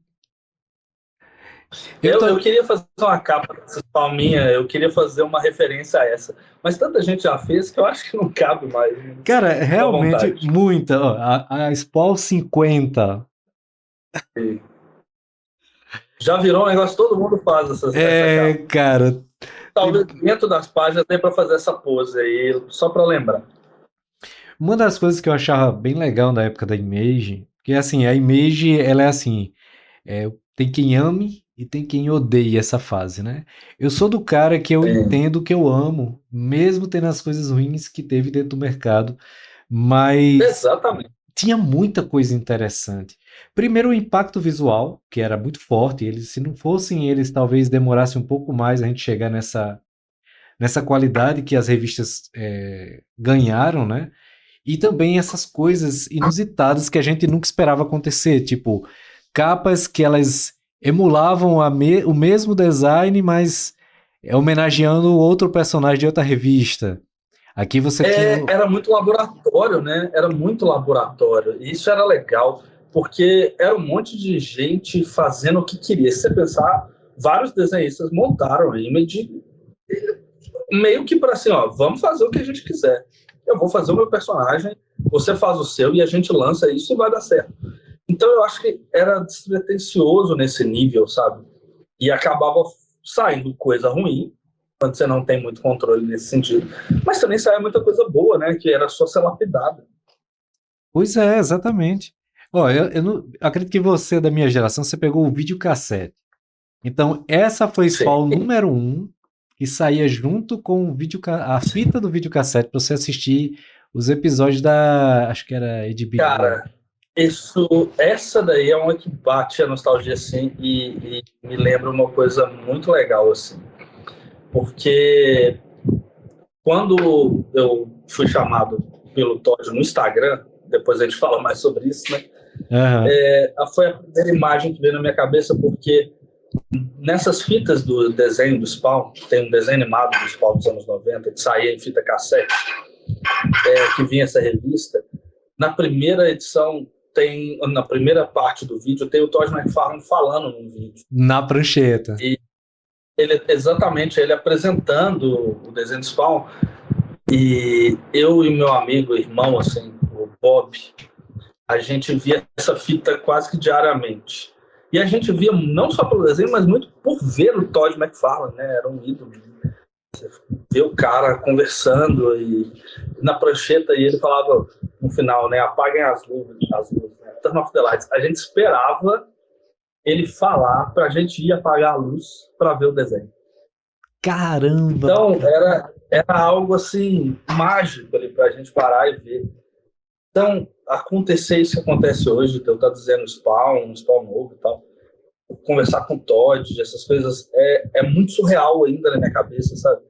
Eu queria fazer uma capa dessa palminha, eu queria fazer uma referência a essa. Mas tanta gente já fez que eu acho que não cabe mais. Cara, realmente muita. Ó, a Spawn 50. Sim. Já virou um negócio, todo mundo faz essa capa. Cara. Talvez dentro das páginas dê para fazer essa pose aí, só para lembrar. Uma das coisas que eu achava bem legal na época da Image, porque assim, a Image, ela é assim, tem quem ame e tem quem odeie essa fase, né? Eu sou do cara que eu entendo que eu amo, mesmo tendo as coisas ruins que teve dentro do mercado, mas exatamente, tinha muita coisa interessante. Primeiro, o impacto visual, que era muito forte. Eles, se não fossem eles, talvez demorasse um pouco mais a gente chegar nessa qualidade que as revistas ganharam, né? E também essas coisas inusitadas que a gente nunca esperava acontecer, tipo capas que elas emulavam o mesmo design, mas homenageando outro personagem de outra revista. Aqui você tinha... Era muito laboratório, né? Era muito laboratório. E isso era legal, porque era um monte de gente fazendo o que queria. Se você pensar, vários desenhistas montaram a Image meio que para assim, ó, vamos fazer o que a gente quiser. Eu vou fazer o meu personagem, você faz o seu e a gente lança isso e vai dar certo. Então eu acho que era despretensioso nesse nível, sabe? E acabava saindo coisa ruim, quando você não tem muito controle nesse sentido. Mas também saía muita coisa boa, né? Que era só ser lapidada. Pois é, exatamente. Ó, eu não, acredito que você, da minha geração, você pegou o videocassete. Então, essa foi Spawn número 1, que saía junto com a fita do videocassete para você assistir os episódios da... acho que era HBO. Cara, essa daí é uma que bate a nostalgia, assim, e me lembra uma coisa muito legal, assim. Porque quando eu fui chamado pelo Todd no Instagram, depois a gente fala mais sobre isso, né? Uhum. Foi a primeira imagem que veio na minha cabeça, porque nessas fitas do desenho do Spawn, tem um desenho animado do Spawn dos anos 90, que saía em fita cassete, que vinha essa revista. Na primeira edição, na primeira parte do vídeo, tem o Todd McFarlane falando num vídeo. Na prancheta. E exatamente, ele apresentando o desenho do Spawn. E eu e meu amigo, irmão, assim, o Bob, a gente via essa fita quase que diariamente. E a gente via não só pelo desenho, mas muito por ver o Todd McFarlane, né? Era um ídolo. Você vê o cara conversando e na prancheta, e ele falava no final, né? Apaguem as luzes, né? Turn off the lights. A gente esperava ele falar pra gente ir apagar a luz pra ver o desenho. Caramba! Então, era algo assim mágico ali pra gente parar e ver. Então, acontecer isso que acontece hoje, eu estar dizendo um Spawn novo e tal, conversar com o Todd, essas coisas, é muito surreal ainda na minha cabeça, sabe?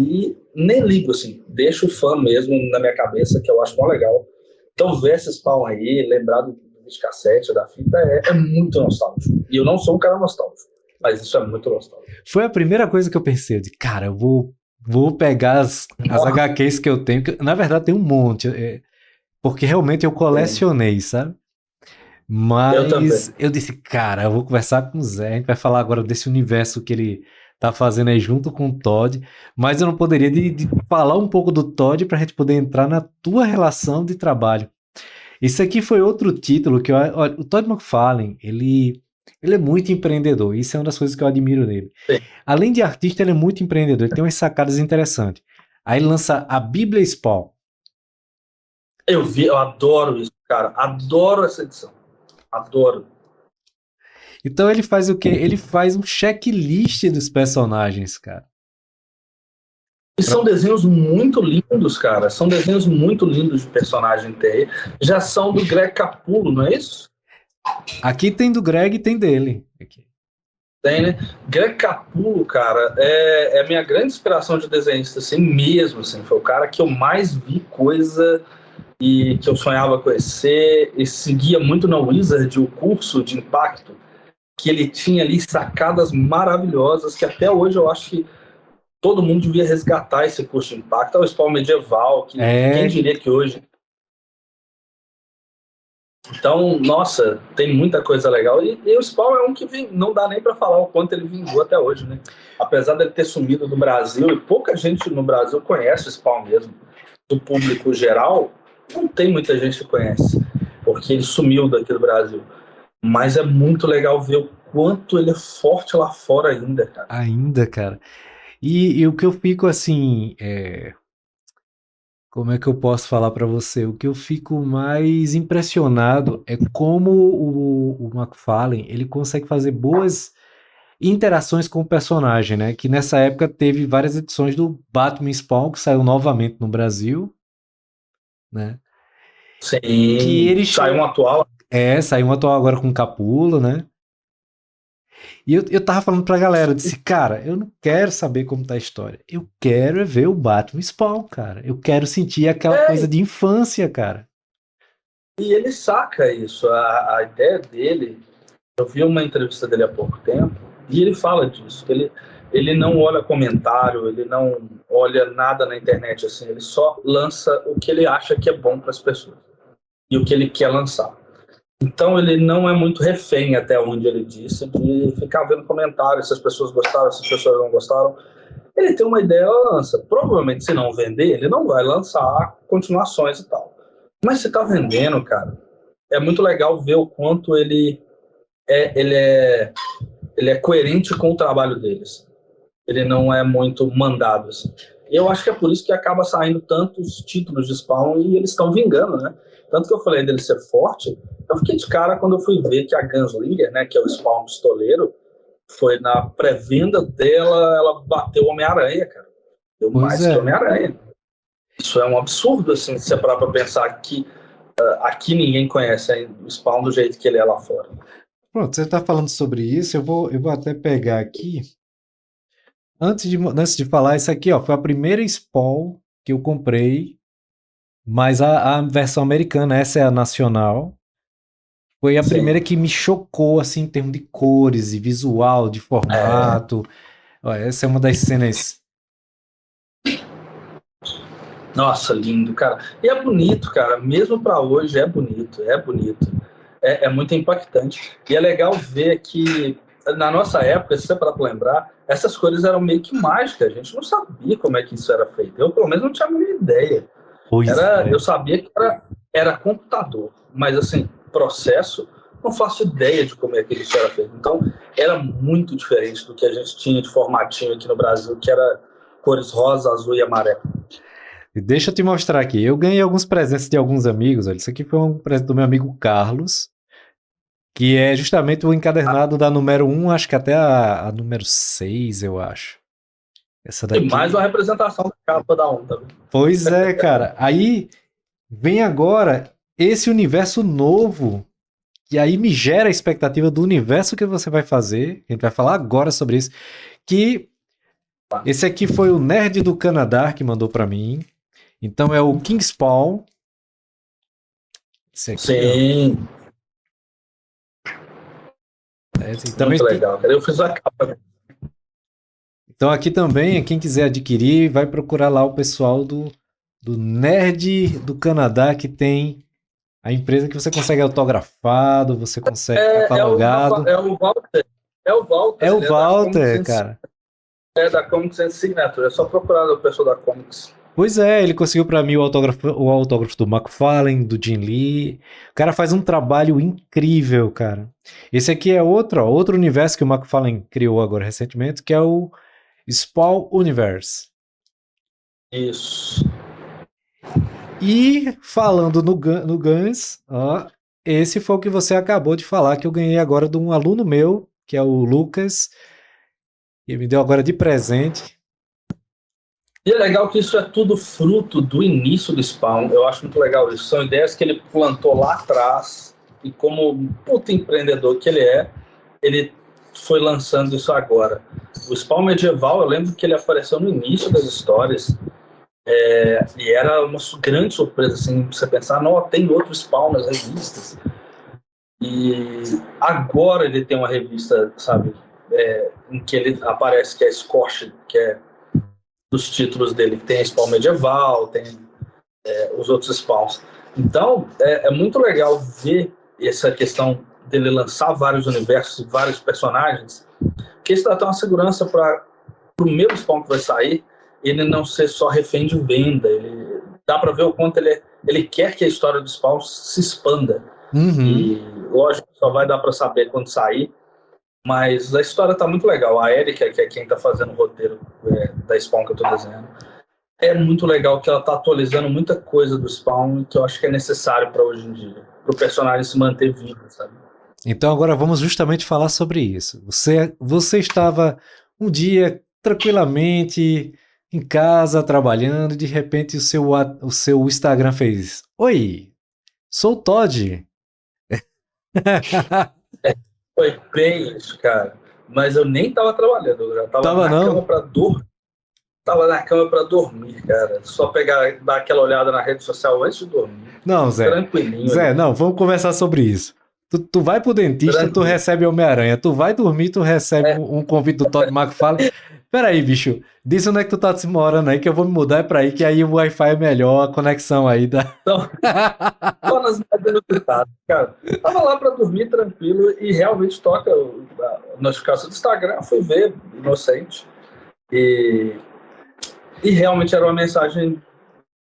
E nem ligo, assim, deixo o fã mesmo na minha cabeça, que eu acho mó legal. Então, ver esse Spawn aí, lembrar do videocassete, da fita, é muito nostálgico. E eu não sou um cara nostálgico, mas isso é muito nostálgico. Foi a primeira coisa que eu pensei, de cara, eu vou pegar as HQs que eu tenho, que na verdade tem um monte, porque realmente eu colecionei, sabe? Mas eu disse, cara, eu vou conversar com o Zé, a gente vai falar agora desse universo que ele tá fazendo aí junto com o Todd, mas eu não poderia de falar um pouco do Todd pra gente poder entrar na tua relação de trabalho. Isso aqui foi outro título que olha, o Todd McFarlane, ele é muito empreendedor, isso é uma das coisas que eu admiro nele. Sim. Além de artista, ele é muito empreendedor, ele tem umas sacadas interessantes. Aí ele lança a Bíblia Spawn. Eu adoro isso, cara, adoro essa edição. Adoro. Então ele faz o quê? Ele faz um checklist dos personagens, cara. E são desenhos muito lindos, cara. São desenhos muito lindos de personagem TI. Já são do Greg Capullo, não é isso? Aqui tem do Greg e tem dele. Aqui. Tem, né? Greg Capullo, cara, é a minha grande inspiração de desenhista, assim, mesmo, assim. Foi o cara que eu mais vi coisa e que eu sonhava conhecer, e seguia muito na Wizard, o curso de impacto, que ele tinha ali sacadas maravilhosas, que até hoje eu acho que todo mundo devia resgatar esse curso de impacto. É o Spawn medieval, que quem diria que hoje... Então, nossa, tem muita coisa legal. E o Spawn é um que não dá nem para falar o quanto ele vingou até hoje, né? Apesar dele ter sumido do Brasil, e pouca gente no Brasil conhece o Spawn mesmo, do público geral, não tem muita gente que conhece, porque ele sumiu daqui do Brasil. Mas é muito legal ver o quanto ele é forte lá fora ainda, cara. Ainda, cara. E o que eu fico assim, como é que eu posso falar para você? O que eu fico mais impressionado é como o McFarlane ele consegue fazer boas interações com o personagem, né? Que nessa época teve várias edições do Batman Spawn que saiu novamente no Brasil, né? Sim. Que ele saiu um atual. Saiu um atual agora com Capullo, né? E eu tava falando pra galera, eu disse, cara, eu não quero saber como tá a história. Eu quero ver o Batman Spawn, cara. Eu quero sentir aquela coisa de infância, cara. E ele saca isso. A ideia dele... Eu vi uma entrevista dele há pouco tempo e ele fala disso. Ele não olha comentário, ele não olha nada na internet, assim. Ele só lança o que ele acha que é bom para as pessoas e o que ele quer lançar. Então ele não é muito refém, até onde ele disse, de ficar vendo comentários, se as pessoas gostaram, se as pessoas não gostaram. Ele tem uma ideia, ela lança. Provavelmente, se não vender, ele não vai lançar continuações e tal. Mas se tá vendendo, cara, é muito legal ver o quanto ele é coerente com o trabalho deles. Ele não é muito mandado, assim. E eu acho que é por isso que acaba saindo tantos títulos de Spawn e eles estão vingando, né? Tanto que eu falei dele ser forte, eu fiquei de cara quando eu fui ver que a Gunslinger, né, que é o Spawn pistoleiro, foi na pré-venda dela, ela bateu o Homem-Aranha, cara. Deu mais que o Homem-Aranha. Isso é um absurdo, assim, se você parar pra pensar que aqui ninguém conhece o Spawn do jeito que ele é lá fora. Pronto, você tá falando sobre isso, eu vou até pegar aqui. Antes de falar isso aqui, ó, foi a primeira Spawn que eu comprei, mas a versão americana, essa é a nacional. Foi a primeira que me chocou, assim, em termos de cores, de visual, de formato. Ó, essa é uma das cenas. Nossa, lindo, cara. E é bonito, cara. Mesmo para hoje, é bonito, é bonito. É muito impactante. E é legal ver que, na nossa época, se você parar pra lembrar, essas cores eram meio que mágicas. A gente não sabia como é que isso era feito. Eu, pelo menos, não tinha a mínima ideia. Eu sabia que era computador. Mas, assim, processo, não faço ideia de como é que isso era feito. Então, era muito diferente do que a gente tinha de formatinho aqui no Brasil, que era cores rosa, azul e amarelo. Deixa eu te mostrar aqui. Eu ganhei alguns presentes de alguns amigos. Olha, isso aqui foi um presente do meu amigo Carlos, que é justamente o encadernado da número 1, acho que até a número 6, eu acho. Essa daqui. E mais uma representação da capa da 1 também. Pois é, cara. Aí vem agora esse universo novo, que aí me gera a expectativa do universo que você vai fazer. A gente vai falar agora sobre isso. Que esse aqui foi o Nerd do Canadá que mandou pra mim. Então é o King Spawn. Esse aqui, sim. Também muito legal. Eu fiz a capa. Então aqui também, quem quiser adquirir, vai procurar lá o pessoal do Nerd do Canadá, que tem a empresa que você consegue autografado, você consegue catalogado. É o Walter. É o Walter. É o Walter, cara. É da Comics and Signature. É só procurar o pessoal da Comics. Pois é, ele conseguiu para mim o autógrafo do McFarlane, do Jim Lee. O cara faz um trabalho incrível, cara. Esse aqui é outro universo que o McFarlane criou agora recentemente, que é o Spawn Universe. Isso. E falando no Guns, ó, esse foi o que você acabou de falar, que eu ganhei agora de um aluno meu, que é o Lucas, que me deu agora de presente. E é legal que isso é tudo fruto do início do Spawn. Eu acho muito legal isso. São ideias que ele plantou lá atrás e como puta empreendedor que ele foi lançando isso agora. O Spawn medieval, eu lembro que ele apareceu no início das histórias, e era uma grande surpresa, assim, você pensar, não, tem outro Spawn nas revistas. E agora ele tem uma revista, sabe, em que ele aparece, que é Scorched, que é dos títulos dele, que tem Spawn medieval, tem os outros Spawns. Então, é muito legal ver essa questão dele lançar vários universos e vários personagens, que isso dá uma segurança para o primeiro Spawn que vai sair, ele não ser só refém de venda. Dá para ver o quanto ele quer que a história do Spawn se expanda. Uhum. E, lógico, só vai dar para saber quando sair, mas a história tá muito legal. A Erika, que é quem tá fazendo o roteiro da Spawn que eu tô desenhando, é muito legal que ela tá atualizando muita coisa do Spawn que eu acho que é necessário para hoje em dia, pro personagem se manter vivo, sabe? Então agora vamos justamente falar sobre isso. Você estava um dia tranquilamente em casa trabalhando e de repente o seu Instagram fez: Oi, sou o Todd. Foi bem isso, cara. Mas eu nem tava trabalhando, eu já tava na cama pra dormir. Tava na cama pra dormir, cara. Só dar aquela olhada na rede social antes de dormir. Não, Zé. Tranquilinho. Zé, não, vamos conversar sobre isso. Tu vai pro dentista, tranquilo. Tu recebe Homem-Aranha. Tu vai dormir, tu recebe um convite do Todd McFarlane. Peraí, bicho. Diz onde é que tu tá se morando aí, que eu vou me mudar pra aí, que aí o Wi-Fi é melhor, a conexão aí da... Então, só nas cara. Tava lá pra dormir tranquilo e realmente toca a notificação do Instagram. Fui ver, inocente. E realmente era uma mensagem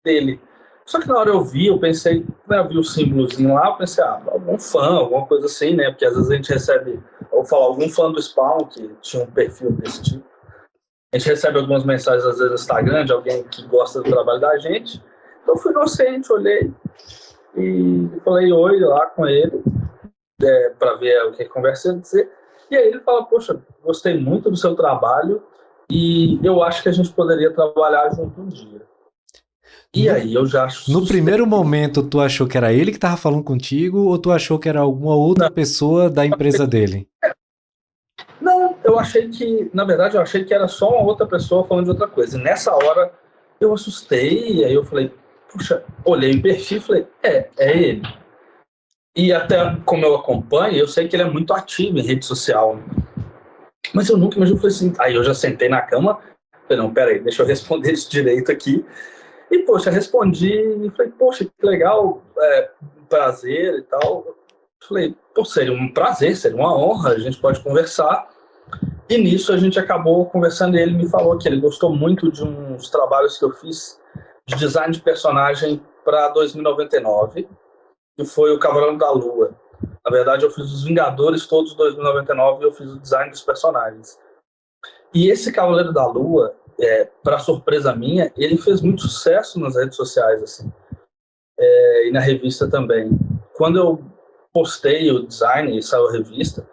dele. Só que na hora eu pensei, né, eu vi o símbolozinho lá, eu pensei, algum fã, alguma coisa assim, né? Porque às vezes a gente recebe, vou falar, algum fã do Spawn que tinha um perfil desse tipo. A gente recebe algumas mensagens, às vezes, no Instagram, de alguém que gosta do trabalho da gente. Então eu fui inocente, olhei e falei oi lá com ele, para ver o que conversa dizer. E aí ele fala, poxa, gostei muito do seu trabalho e eu acho que a gente poderia trabalhar junto um dia. E aí eu já assustei. No primeiro momento, tu achou que era ele que estava falando contigo ou tu achou que era alguma outra pessoa da empresa dele? Não, eu achei que, na verdade, era só uma outra pessoa falando de outra coisa. E nessa hora eu assustei, e aí eu falei, puxa, olhei o perfil e falei, é ele. E até como eu acompanho, eu sei que ele é muito ativo em rede social. Mas eu nunca imaginei, falei assim, aí eu já sentei na cama, falei, não, peraí, deixa eu responder isso direito aqui. E, poxa, respondi e falei, poxa, que legal, prazer e tal. Falei, pô, seria um prazer, seria uma honra, a gente pode conversar. E nisso a gente acabou conversando e ele me falou que ele gostou muito de uns trabalhos que eu fiz de design de personagem para 2099, que foi o Cavaleiro da Lua. Na verdade, eu fiz os Vingadores todos 2099 e eu fiz o design dos personagens. E esse Cavaleiro da Lua, para surpresa minha, ele fez muito sucesso nas redes sociais, assim, e na revista também. Quando eu postei o design e saiu a revista,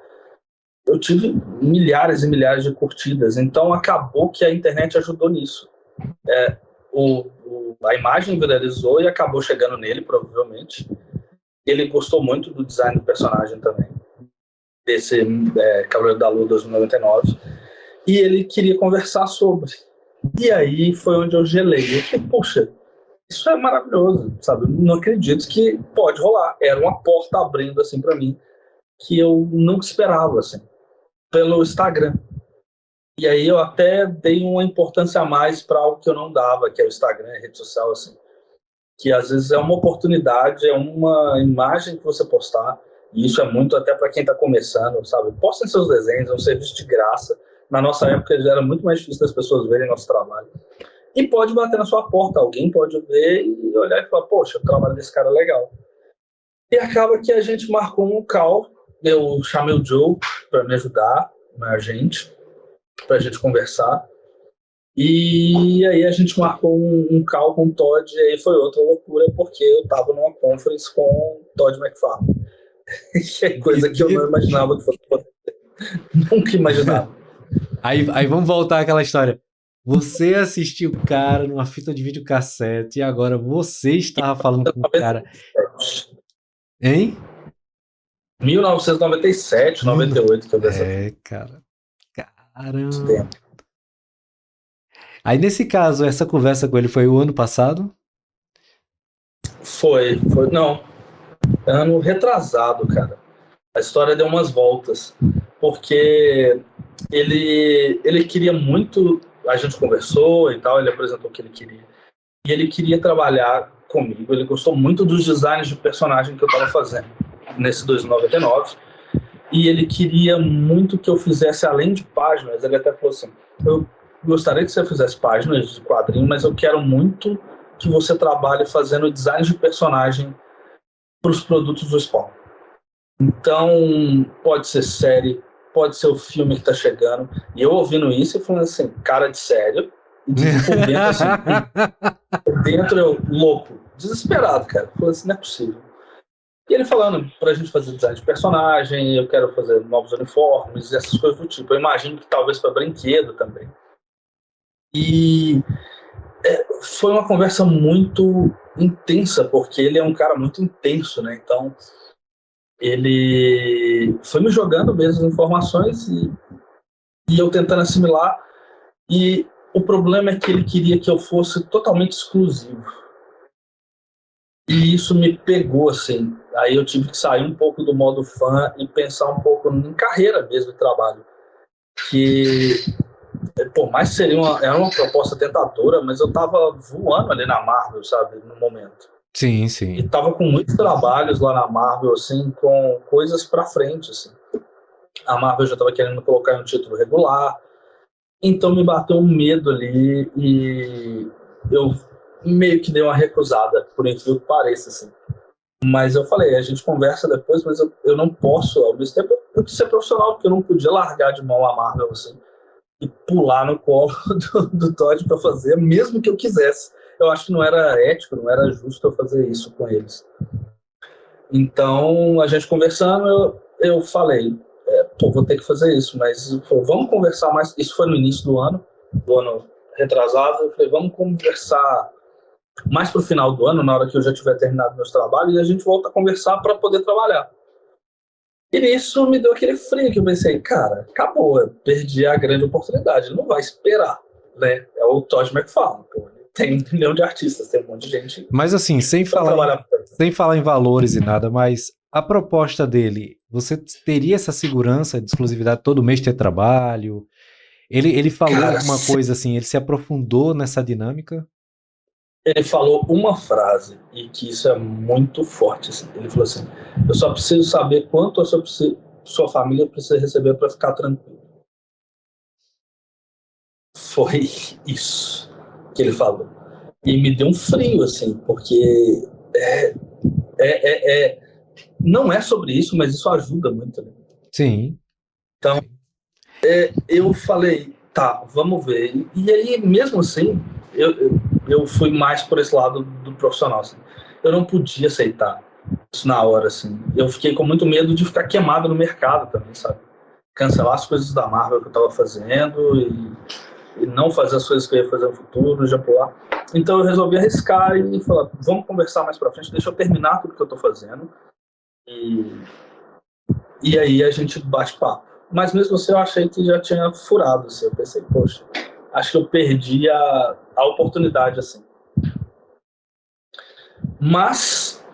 eu tive milhares e milhares de curtidas. Então acabou que a internet ajudou nisso. A imagem viralizou e acabou chegando nele, provavelmente. Ele gostou muito do design do personagem também, desse Cavaleiro da Lua 2099. E ele queria conversar sobre. E aí foi onde eu gelei. Eu falei, poxa, isso é maravilhoso, sabe? Não acredito que pode rolar. Era uma porta abrindo assim para mim que eu não esperava, assim, pelo Instagram. E aí eu até dei uma importância a mais para algo que eu não dava, que é o Instagram, a rede social, assim, que às vezes é uma oportunidade, é uma imagem que você postar, e isso é muito até para quem está começando, sabe? Postem seus desenhos, é um serviço de graça. Na nossa época já era muito mais difícil das pessoas verem nosso trabalho. E pode bater na sua porta, alguém pode ver e olhar e falar, poxa, o trabalho desse cara é legal. E acaba que a gente marcou um call, eu chamei o Joe para me ajudar, a gente, para a gente conversar. E aí a gente marcou um call com o Todd, e aí foi outra loucura, porque eu estava numa conference com o Todd McFarlane. Que é coisa que eu não imaginava que fosse acontecer. Nunca imaginava. Aí vamos voltar àquela história. Você assistiu o cara numa fita de videocassete e agora você estava falando com o cara. Hein? 1997, 98 que eu vi essa filme. Cara. Caramba. Aí, nesse caso, essa conversa com ele foi o ano passado? Foi, não, ano retrasado, cara. A história deu umas voltas, porque ele queria muito, a gente conversou e tal, ele apresentou o que ele queria. E ele queria trabalhar comigo, ele gostou muito dos designs de personagem que eu estava fazendo nesse 2099, e ele queria muito que eu fizesse, além de páginas, ele até falou assim, eu gostaria que você fizesse páginas de quadrinho, mas eu quero muito que você trabalhe fazendo design de personagem para os produtos do Spawn. Então, pode ser série, pode ser o filme que está chegando. E eu ouvindo isso e falando assim, cara de sério, e por dentro assim, por dentro eu louco, desesperado, cara. Falei assim, não é possível. E ele falando pra gente fazer design de personagem, eu quero fazer novos uniformes, essas coisas do tipo. Eu imagino que talvez para brinquedo também. E foi uma conversa muito intensa, porque ele é um cara muito intenso, né? Então, ele foi me jogando mesmo as informações e eu tentando assimilar. E o problema é que ele queria que eu fosse totalmente exclusivo. E isso me pegou, assim. Aí eu tive que sair um pouco do modo fã e pensar um pouco em carreira mesmo de trabalho. Que, por mais que era uma proposta tentadora, mas eu tava voando ali na Marvel, sabe, no momento. Sim, sim. E tava com muitos trabalhos lá na Marvel, assim, com coisas pra frente, assim. A Marvel já tava querendo colocar em um título regular. Então me bateu um medo ali e eu meio que dei uma recusada, por incrível que pareça, assim. Mas eu falei, a gente conversa depois, mas eu não posso, ao mesmo tempo, eu preciso ser profissional, porque eu não podia largar de mão a Marvel, assim, e pular no colo do Todd para fazer, mesmo que eu quisesse. Eu acho que não era ético, não era justo eu fazer isso com eles. Então, a gente conversando, eu falei, vou ter que fazer isso, mas vamos conversar mais. Isso foi no início do ano retrasado. Eu falei, vamos conversar mais pro final do ano, na hora que eu já tiver terminado meus trabalhos, e a gente volta a conversar para poder trabalhar. E nisso me deu aquele frio que eu pensei, cara, acabou, eu perdi a grande oportunidade, ele não vai esperar, né? É o Todd McFarlane, pô. Tem 1 milhão de artistas, tem um monte de gente. Mas assim, sem falar em valores e nada, mas a proposta dele, você teria essa segurança de exclusividade todo mês ter trabalho? Ele falou alguma coisa assim, ele se aprofundou nessa dinâmica? Ele falou uma frase, e que isso é muito forte, assim. Ele falou assim, eu só preciso saber quanto a sua família precisa receber para ficar tranquilo. Foi isso que ele falou. E me deu um frio, assim, porque não é sobre isso, mas isso ajuda muito, né? Sim. Então, eu falei, tá, vamos ver. E aí, mesmo assim, eu fui mais por esse lado do profissional, assim. Eu não podia aceitar isso na hora, assim. Eu fiquei com muito medo de ficar queimado no mercado também, sabe? Cancelar as coisas da Marvel que eu tava fazendo e não fazer as coisas que eu ia fazer no futuro, já pular. Então eu resolvi arriscar e falar, vamos conversar mais pra frente, deixa eu terminar tudo que eu tô fazendo. E aí a gente bate papo. Mas mesmo assim eu achei que já tinha furado, assim. Eu pensei, poxa, acho que eu perdi a oportunidade, assim. Mas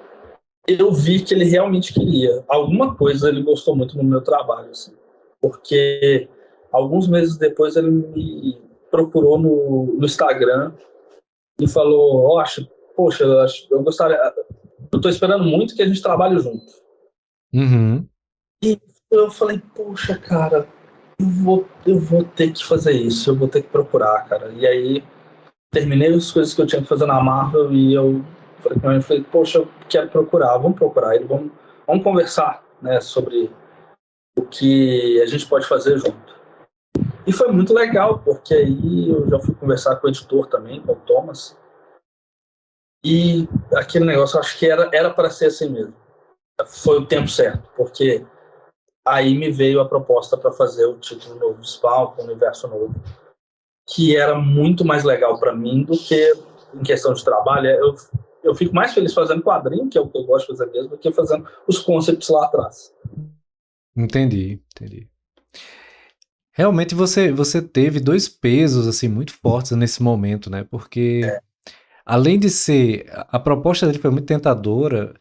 eu vi que ele realmente queria. Alguma coisa ele gostou muito no meu trabalho, assim. Porque alguns meses depois ele me procurou no Instagram e falou, poxa, eu gostaria... Eu tô esperando muito que a gente trabalhe junto. Uhum. E eu falei, poxa, cara, eu vou ter que fazer isso, eu vou ter que procurar, cara. E aí, terminei as coisas que eu tinha que fazer na Marvel e eu falei com ele, poxa, eu quero procurar, vamos procurar. Ele, vamos conversar, né, sobre o que a gente pode fazer junto. E foi muito legal, porque aí eu já fui conversar com o editor também, com o Thomas. E aquele negócio, eu acho que era para ser assim mesmo. Foi o tempo certo, porque aí me veio a proposta para fazer o título novo do Spawn, com o universo novo, que era muito mais legal para mim do que em questão de trabalho. Eu fico mais feliz fazendo quadrinho, que é o que eu gosto de fazer mesmo, do que fazendo os concepts lá atrás. Entendi. Realmente você teve dois pesos assim muito fortes nesse momento, né? Porque além de ser a proposta dele foi muito tentadora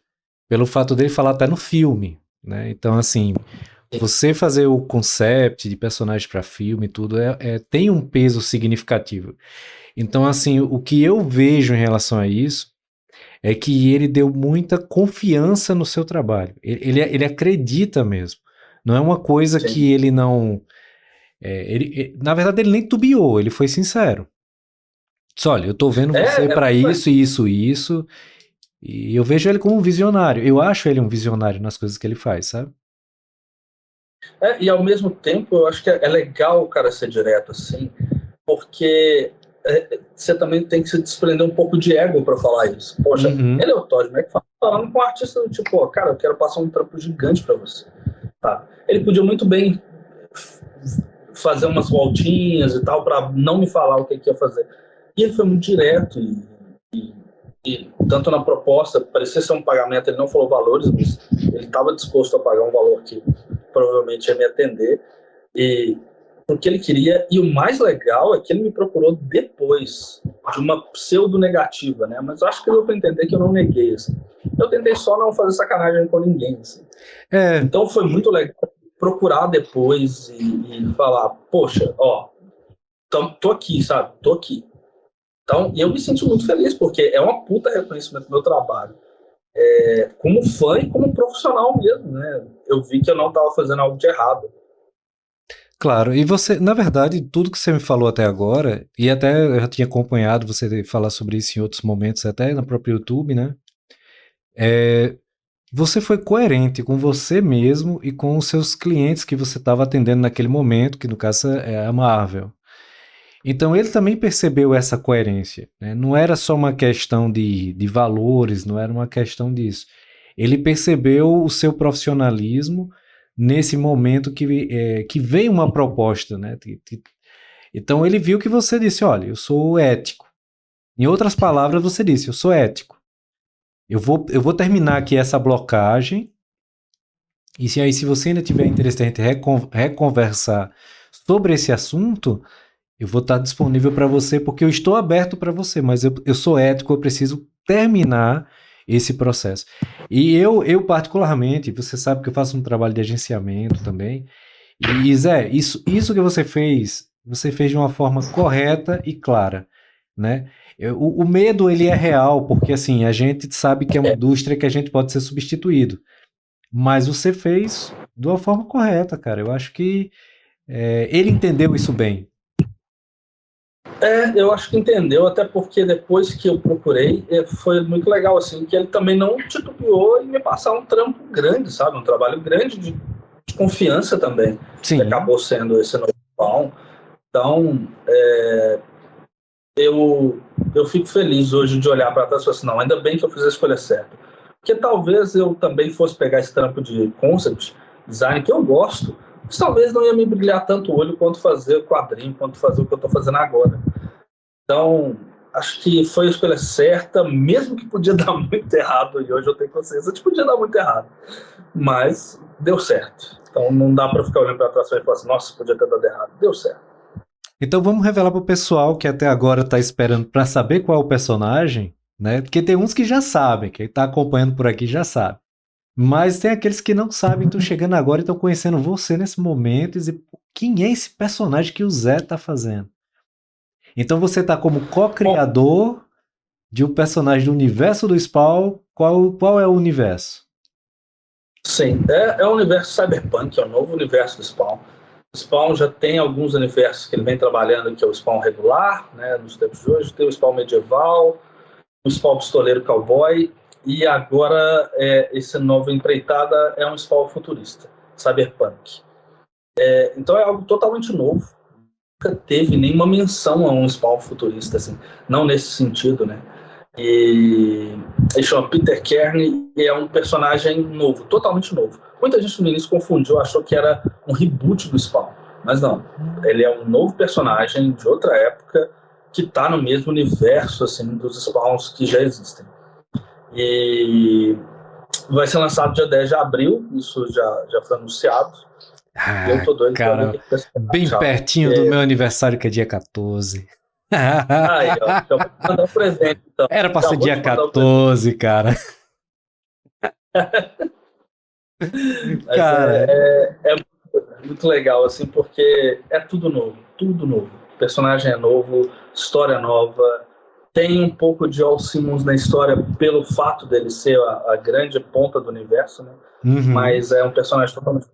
pelo fato dele falar até no filme, né? Então assim, você fazer o concept de personagem para filme e tudo tem um peso significativo. Então assim, o que eu vejo em relação a isso é que ele deu muita confiança no seu trabalho. Ele acredita mesmo. Não é uma coisa Sim. que ele não. Na verdade, ele nem tubiou, ele foi sincero. Disse, olha, eu tô vendo você para isso, isso, e eu vejo ele como um visionário. Eu acho ele um visionário nas coisas que ele faz, sabe? E ao mesmo tempo, eu acho que é legal o cara ser direto assim, porque você também tem que se desprender um pouco de ego para falar isso. Poxa, ele é o Todd McFarlane falando com um artista do tipo, cara, eu quero passar um trampo gigante para você. Tá? Ele podia muito bem fazer umas voltinhas e tal para não me falar o que ia fazer. E ele foi muito direto e tanto na proposta, parecia ser um pagamento, ele não falou valores, mas ele estava disposto a pagar um valor que provavelmente ia me atender, e porque ele queria, e o mais legal é que ele me procurou depois de uma pseudo-negativa, né? Mas eu acho que deu para entender que eu não neguei, assim. Eu tentei só não fazer sacanagem com ninguém, assim. Então foi muito legal procurar depois e falar, poxa, ó, tô aqui, sabe? Tô aqui. Então, e eu me senti muito feliz, porque é uma puta reconhecimento do meu trabalho. Como fã e como profissional mesmo, né? Eu vi que eu não estava fazendo algo de errado. Claro, e você, na verdade, tudo que você me falou até agora, e até eu já tinha acompanhado você falar sobre isso em outros momentos, até no próprio YouTube, né? Você foi coerente com você mesmo e com os seus clientes que você estava atendendo naquele momento, que no caso é a Marvel. Então ele também percebeu essa coerência, né? Não era só uma questão de valores, não era uma questão disso. Ele percebeu o seu profissionalismo nesse momento que veio uma proposta, né? Então ele viu que você disse, olha, eu sou ético. Em outras palavras, você disse, eu sou ético. Eu vou terminar aqui essa blocagem, e se você ainda tiver interesse em reconversar sobre esse assunto, eu vou estar disponível para você, porque eu estou aberto para você, mas eu sou ético, eu preciso terminar esse processo. E eu particularmente, você sabe que eu faço um trabalho de agenciamento também, e Zé, isso que você fez de uma forma correta e clara, né? O medo, ele é real, porque assim, a gente sabe que é uma indústria que a gente pode ser substituído, mas você fez de uma forma correta, cara. Eu acho que ele entendeu isso bem. Eu acho que entendeu, até porque depois que eu procurei, foi muito legal, assim, que ele também não titubeou em me passar um trampo grande, sabe? Um trabalho grande de confiança também. Sim. Que acabou sendo esse novo Spawn. Então, eu fico feliz hoje de olhar para trás e falar assim, não, ainda bem que eu fiz a escolha certa. Porque talvez eu também fosse pegar esse trampo de concept design, que eu gosto, mas talvez não ia me brilhar tanto o olho quanto fazer o quadrinho, quanto fazer o que eu estou fazendo agora. Então, acho que foi a escolha certa, mesmo que podia dar muito errado, e hoje eu tenho consciência de que podia dar muito errado. Mas deu certo. Então não dá para ficar olhando para trás e falar assim, nossa, podia ter dado errado. Deu certo. Então vamos revelar pro pessoal que até agora tá esperando para saber qual é o personagem, né? Porque tem uns que já sabem, quem tá acompanhando por aqui já sabe. Mas tem aqueles que não sabem, estão chegando agora e estão conhecendo você nesse momento e dizem, quem é esse personagem que o Zé tá fazendo? Então você tá como co-criador de um personagem do universo do Spawn. Qual é o universo? Sim, é o universo cyberpunk, é o novo universo do Spawn. O Spawn já tem alguns universos que ele vem trabalhando, que é o Spawn regular, né, nos tempos de hoje, tem o Spawn medieval, o Spawn pistoleiro cowboy, e agora esse novo empreitada é um Spawn futurista, cyberpunk. Então é algo totalmente novo. Nunca teve nenhuma menção a um Spawn futurista, assim, não nesse sentido, né? E ele chama Peter Kearney e é um personagem novo, totalmente novo. Muita gente no início confundiu, achou que era um reboot do Spawn, mas não. Ele é um novo personagem de outra época que está no mesmo universo assim dos Spawns que já existem. E vai ser lançado dia 10 de abril, isso já foi anunciado. Eu tô doido, cara, bem pertinho do meu aniversário, que é dia 14. Aí, ó, já vou te mandar um presente, então. Era pra ser dia 14, cara. Cara, é muito legal, assim, porque é tudo novo. O personagem é novo, história nova. Tem um pouco de Al Simmons na história pelo fato dele ser a grande ponta do universo, né? Mas é um personagem totalmente...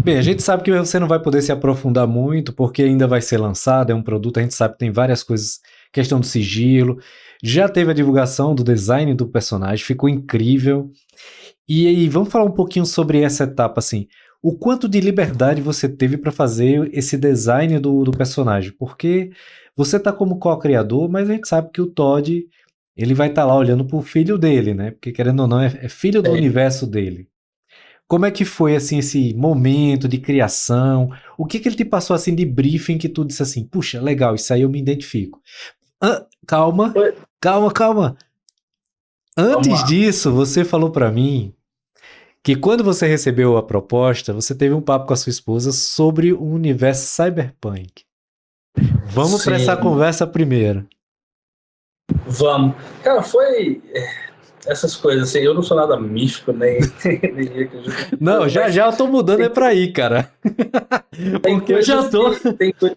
Bem, a gente sabe que você não vai poder se aprofundar muito, porque ainda vai ser lançado, é um produto, a gente sabe que tem várias coisas, questão do sigilo, já teve a divulgação do design do personagem, ficou incrível. E aí, vamos falar um pouquinho sobre essa etapa, assim, o quanto de liberdade você teve para fazer esse design do personagem, porque você tá como co-criador, mas a gente sabe que o Todd, ele vai estar lá olhando pro filho dele, né, porque querendo ou não, é filho do universo dele. Como é que foi, assim, esse momento de criação? O que ele te passou, assim, de briefing que tu disse assim, puxa, legal, isso aí eu me identifico. Calma. Antes disso, você falou pra mim que quando você recebeu a proposta, você teve um papo com a sua esposa sobre o universo cyberpunk. Vamos para essa conversa primeiro. Vamos. Cara, foi... essas coisas, assim, eu não sou nada místico, nem acredito. Não, já eu tô mudando pra aí, cara. Porque eu já tô... Tem coisas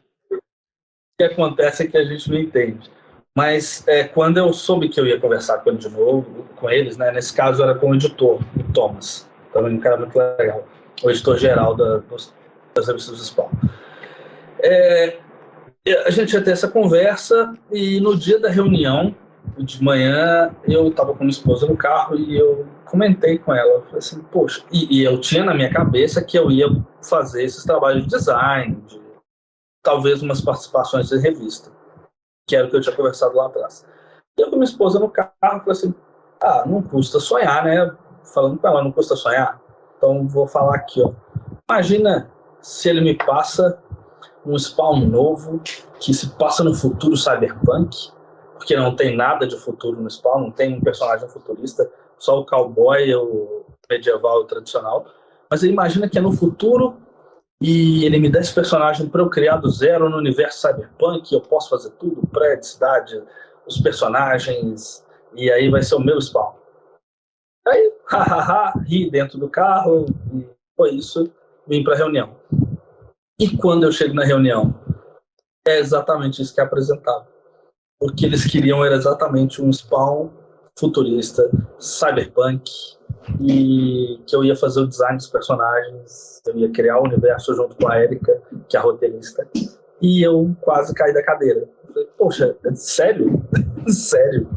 que acontecem que a gente não entende. Mas quando eu soube que eu ia conversar com ele de novo, com eles, né, nesse caso era com o editor, o Thomas, também um cara muito legal, o editor-geral das revistas do Spawn. A gente ia ter essa conversa e no dia da reunião, de manhã, eu estava com minha esposa no carro e eu comentei com ela, falei assim, poxa, e eu tinha na minha cabeça que eu ia fazer esses trabalhos de design, de talvez umas participações em revista, que era o que eu tinha conversado lá atrás. E eu com minha esposa no carro, falei assim, não custa sonhar, né? Falando com ela, não custa sonhar? Então vou falar aqui, ó. Imagina se ele me passa um Spawn novo, que se passa no futuro cyberpunk, porque não tem nada de futuro no Spawn, não tem um personagem futurista, só o cowboy, o medieval, o tradicional. Mas ele imagina que é no futuro e ele me dá esse personagem para eu criar do zero no universo cyberpunk, eu posso fazer tudo, prédio, cidade, os personagens, e aí vai ser o meu Spawn. Aí, ri dentro do carro, e foi isso, vim para a reunião. E quando eu chego na reunião, é exatamente isso que é apresentado. O que eles queriam era exatamente um Spawn futurista, cyberpunk, e que eu ia fazer o design dos personagens, eu ia criar o universo junto com a Erika, que é a roteirista, e eu quase caí da cadeira. Eu falei, poxa, sério? Sério?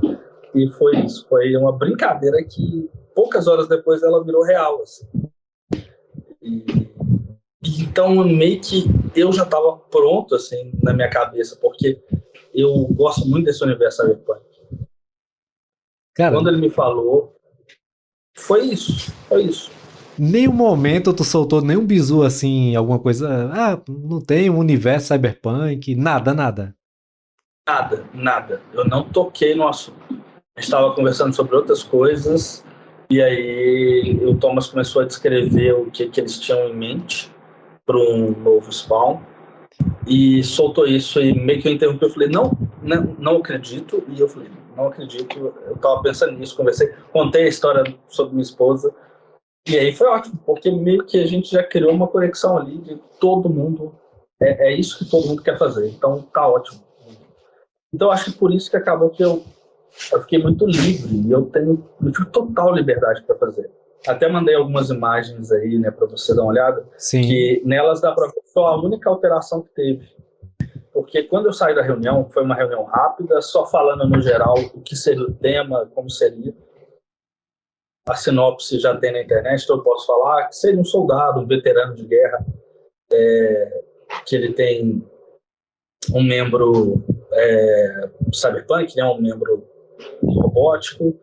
E foi isso, foi uma brincadeira que poucas horas depois ela virou real, assim. Então, meio que eu já estava pronto, assim, na minha cabeça, porque eu gosto muito desse universo cyberpunk. Cara, quando ele me falou, foi isso. Nenhum momento tu soltou nenhum bizu, assim, alguma coisa, não tem um universo cyberpunk, nada. Nada. Eu não toquei no assunto. A gente estava conversando sobre outras coisas, e aí o Thomas começou a descrever o que eles tinham em mente para um novo Spawn, e soltou isso, e meio que eu interrompi, eu falei, não acredito, e eu falei, não acredito, eu estava pensando nisso, contei a história sobre minha esposa, e aí foi ótimo, porque meio que a gente já criou uma conexão ali de todo mundo, é isso que todo mundo quer fazer, então tá ótimo. Então acho que por isso que acabou que eu fiquei muito livre, e eu tive total liberdade para fazer. Até mandei algumas imagens aí, né, para você dar uma olhada. Sim. Que nelas dá para ver só a única alteração que teve. Porque quando eu saí da reunião, foi uma reunião rápida, só falando no geral o que seria o tema, como seria. A sinopse já tem na internet, então eu posso falar que seria um soldado, um veterano de guerra, que ele tem um membro cyberpunk, né, um membro robótico,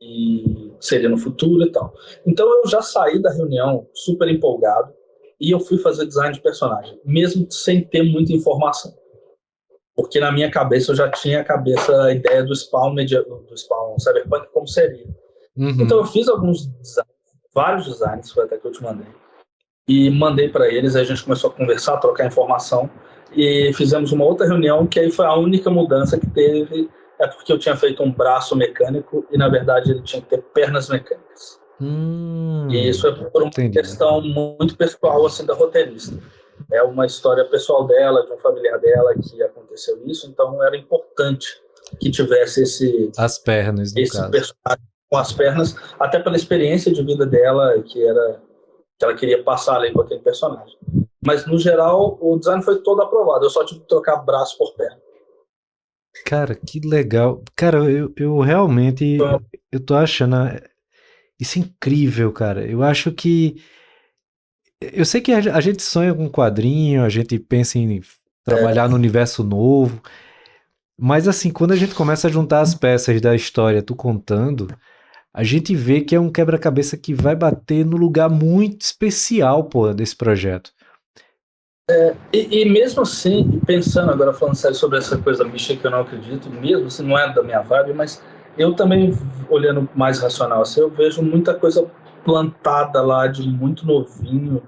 e seria no futuro e tal. Então eu já saí da reunião super empolgado e eu fui fazer design de personagem, mesmo sem ter muita informação. Porque na minha cabeça eu já tinha a ideia do Spawn cyberpunk como seria. Então eu fiz alguns designs, vários designs, foi até que eu te mandei, e mandei para eles. Aí a gente começou a conversar, trocar informação, e fizemos uma outra reunião, que aí foi a única mudança que teve, é porque eu tinha feito um braço mecânico e na verdade ele tinha que ter pernas mecânicas. E isso é por uma questão muito pessoal assim, da roteirista. É uma história pessoal dela, de um familiar dela que aconteceu isso, então era importante que tivesse as pernas, no esse caso. personagem com as pernas, até pela experiência de vida dela, que ela queria passar ali com aquele personagem. Mas, no geral, o design foi todo aprovado. Eu só tive que trocar braço por perna. Cara, que legal. Cara, eu realmente... Eu tô achando isso incrível, cara. Eu acho que... Eu sei que a gente sonha com quadrinho, a gente pensa em trabalhar no universo novo, mas assim, quando a gente começa a juntar as peças da história, tu contando, a gente vê que é um quebra-cabeça que vai bater no lugar muito especial, pô, desse projeto. E mesmo assim, pensando agora, falando sério sobre essa coisa mística que eu não acredito, mesmo se não é da minha vibe, mas eu também, olhando mais racional assim, eu vejo muita coisa plantada lá de muito novinho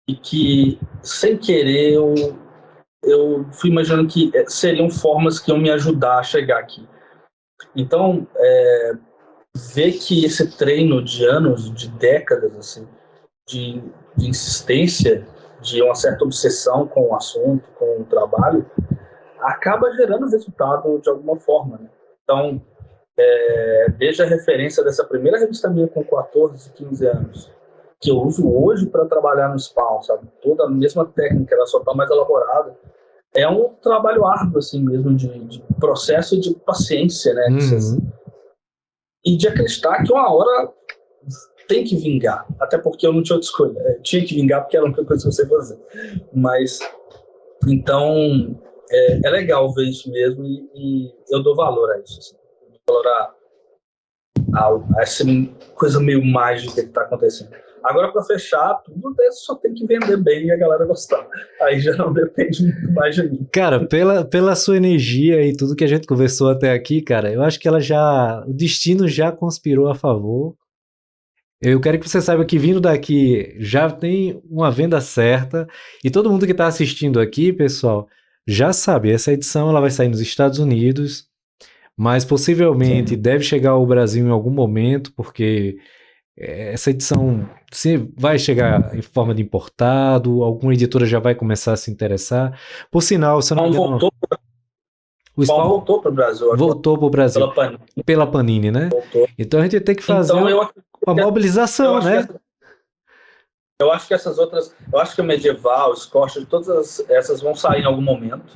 e que, sem querer, eu fui imaginando que seriam formas que iam me ajudar a chegar aqui. Então, ver que esse treino de anos, de décadas, assim, de insistência, de uma certa obsessão com o assunto, com o trabalho, acaba gerando resultado de alguma forma, né? Então, desde a referência dessa primeira revista minha com 14, 15 anos, que eu uso hoje para trabalhar no Spawn, sabe? Toda a mesma técnica, ela só está mais elaborada. É um trabalho árduo, assim mesmo, de processo e de paciência, né? E de acreditar que uma hora tem que vingar. Até porque eu não tinha outra escolha. Tinha que vingar porque era a única coisa que eu sei fazer. Mas, então, é legal ver isso mesmo e eu dou valor a isso. Assim. Valor a essa coisa meio mágica que está acontecendo. Agora, para fechar, tudo só tem que vender bem e a galera gostar. Aí já não depende muito mais de mim. Cara, pela sua energia e tudo que a gente conversou até aqui, cara, eu acho que o destino já conspirou a favor. Eu quero que você saiba que vindo daqui já tem uma venda certa. E todo mundo que está assistindo aqui, pessoal, já sabe, essa edição ela vai sair nos Estados Unidos, mas possivelmente deve chegar ao Brasil em algum momento, porque essa edição vai chegar em forma de importado, alguma editora já vai começar a se interessar. Por sinal, se eu não me engano... O Spawn voltou para o Brasil. Voltou para o Brasil. Pela Panini, né? Voltou. Então a gente tem que fazer uma mobilização, né? Eu acho que essas outras... Eu acho que a Medieval, Scorcher, todas essas vão sair em algum momento.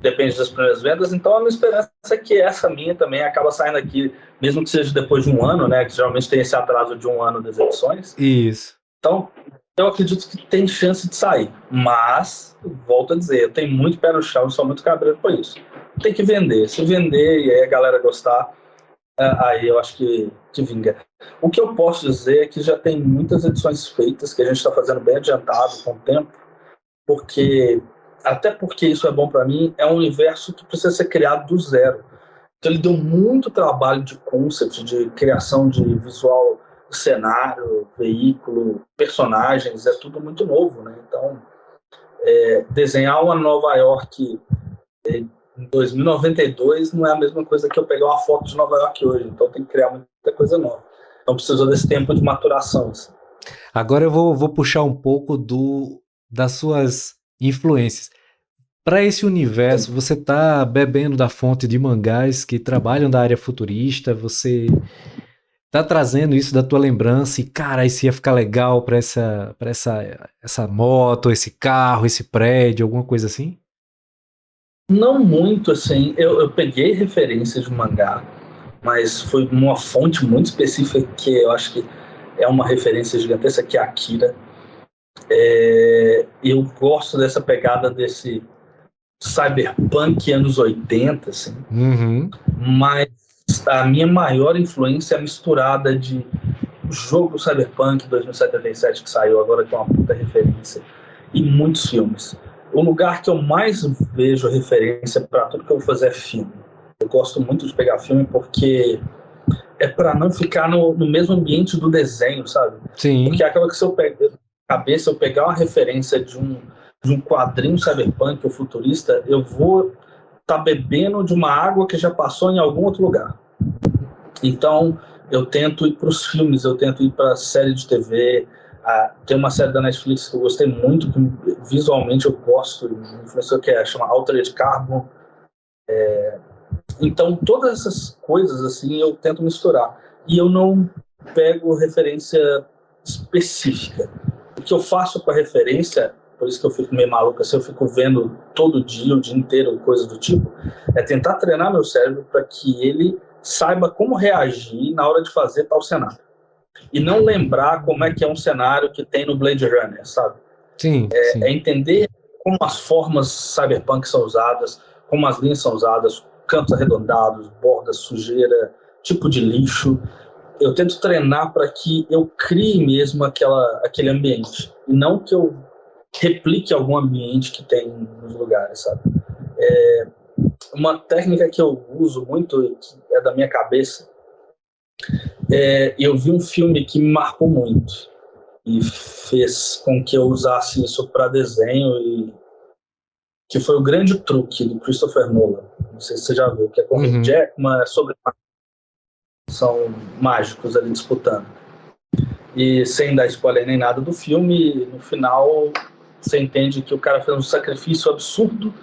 Depende das primeiras vendas. Então a minha esperança é que essa minha também acaba saindo aqui, mesmo que seja depois de um ano, né? Que geralmente tem esse atraso de um ano das edições. Isso. Então, eu acredito que tem chance de sair. Mas, volto a dizer, eu tenho muito pé no chão e sou muito cabreiro por isso. Tem que vender. Se vender e aí a galera gostar, aí eu acho que vinga. O que eu posso dizer é que já tem muitas edições feitas que a gente está fazendo bem adiantado com o tempo, até porque isso é bom para mim, é um universo que precisa ser criado do zero. Então ele deu muito trabalho de concept, de criação de visual, cenário, veículo, personagens, é tudo muito novo, né? Então, desenhar uma Nova York em 2092 não é a mesma coisa que eu pegar uma foto de Nova York hoje, então tem que criar muita coisa nova. Então precisou desse tempo de maturação. Assim. Agora eu vou puxar um pouco das suas influências. Para esse universo, você está bebendo da fonte de mangás que trabalham da área futurista, você tá trazendo isso da tua lembrança e, cara, isso ia ficar legal para essa moto, esse carro, esse prédio, alguma coisa assim? Não muito, assim. Eu peguei referências de mangá, mas foi uma fonte muito específica que eu acho que é uma referência gigantesca, que é a Akira. Eu gosto dessa pegada desse cyberpunk anos 80, assim. Mas a minha maior influência é a misturada de jogo Cyberpunk 2077, que saiu agora, que é uma puta referência, e muitos filmes. O lugar que eu mais vejo referência para tudo que eu vou fazer é filme. Eu gosto muito de pegar filme porque é para não ficar no mesmo ambiente do desenho, sabe? Sim. Porque acaba que se eu pegar uma referência de um quadrinho cyberpunk ou futurista, eu vou estar bebendo de uma água que já passou em algum outro lugar. Então, eu tento ir para os filmes, eu tento ir para a série de TV. Tem uma série da Netflix que eu gostei muito, que visualmente eu gosto, chama Altered Carbon. Então, todas essas coisas assim eu tento misturar. E eu não pego referência específica. O que eu faço com a referência, por isso que eu fico meio maluco, assim, eu fico vendo todo dia, o dia inteiro, coisa do tipo, é tentar treinar meu cérebro para que ele saiba como reagir na hora de fazer tal cenário. E não lembrar como é que é um cenário que tem no Blade Runner, sabe? Sim, sim. É entender como as formas cyberpunk são usadas, como as linhas são usadas, cantos arredondados, bordas, sujeira, tipo de lixo. Eu tento treinar para que eu crie mesmo aquele ambiente, e não que eu replique algum ambiente que tem nos lugares, sabe? Uma técnica que eu uso muito, que é da minha cabeça, eu vi um filme que me marcou muito e fez com que eu usasse isso para desenho, que foi O Grande Truque, do Christopher Nolan. Não sei se você já viu, que é com o Hugh Jackman, é sobre são mágicos ali disputando. E sem dar spoiler nem nada do filme, no final você entende que o cara fez um sacrifício absurdo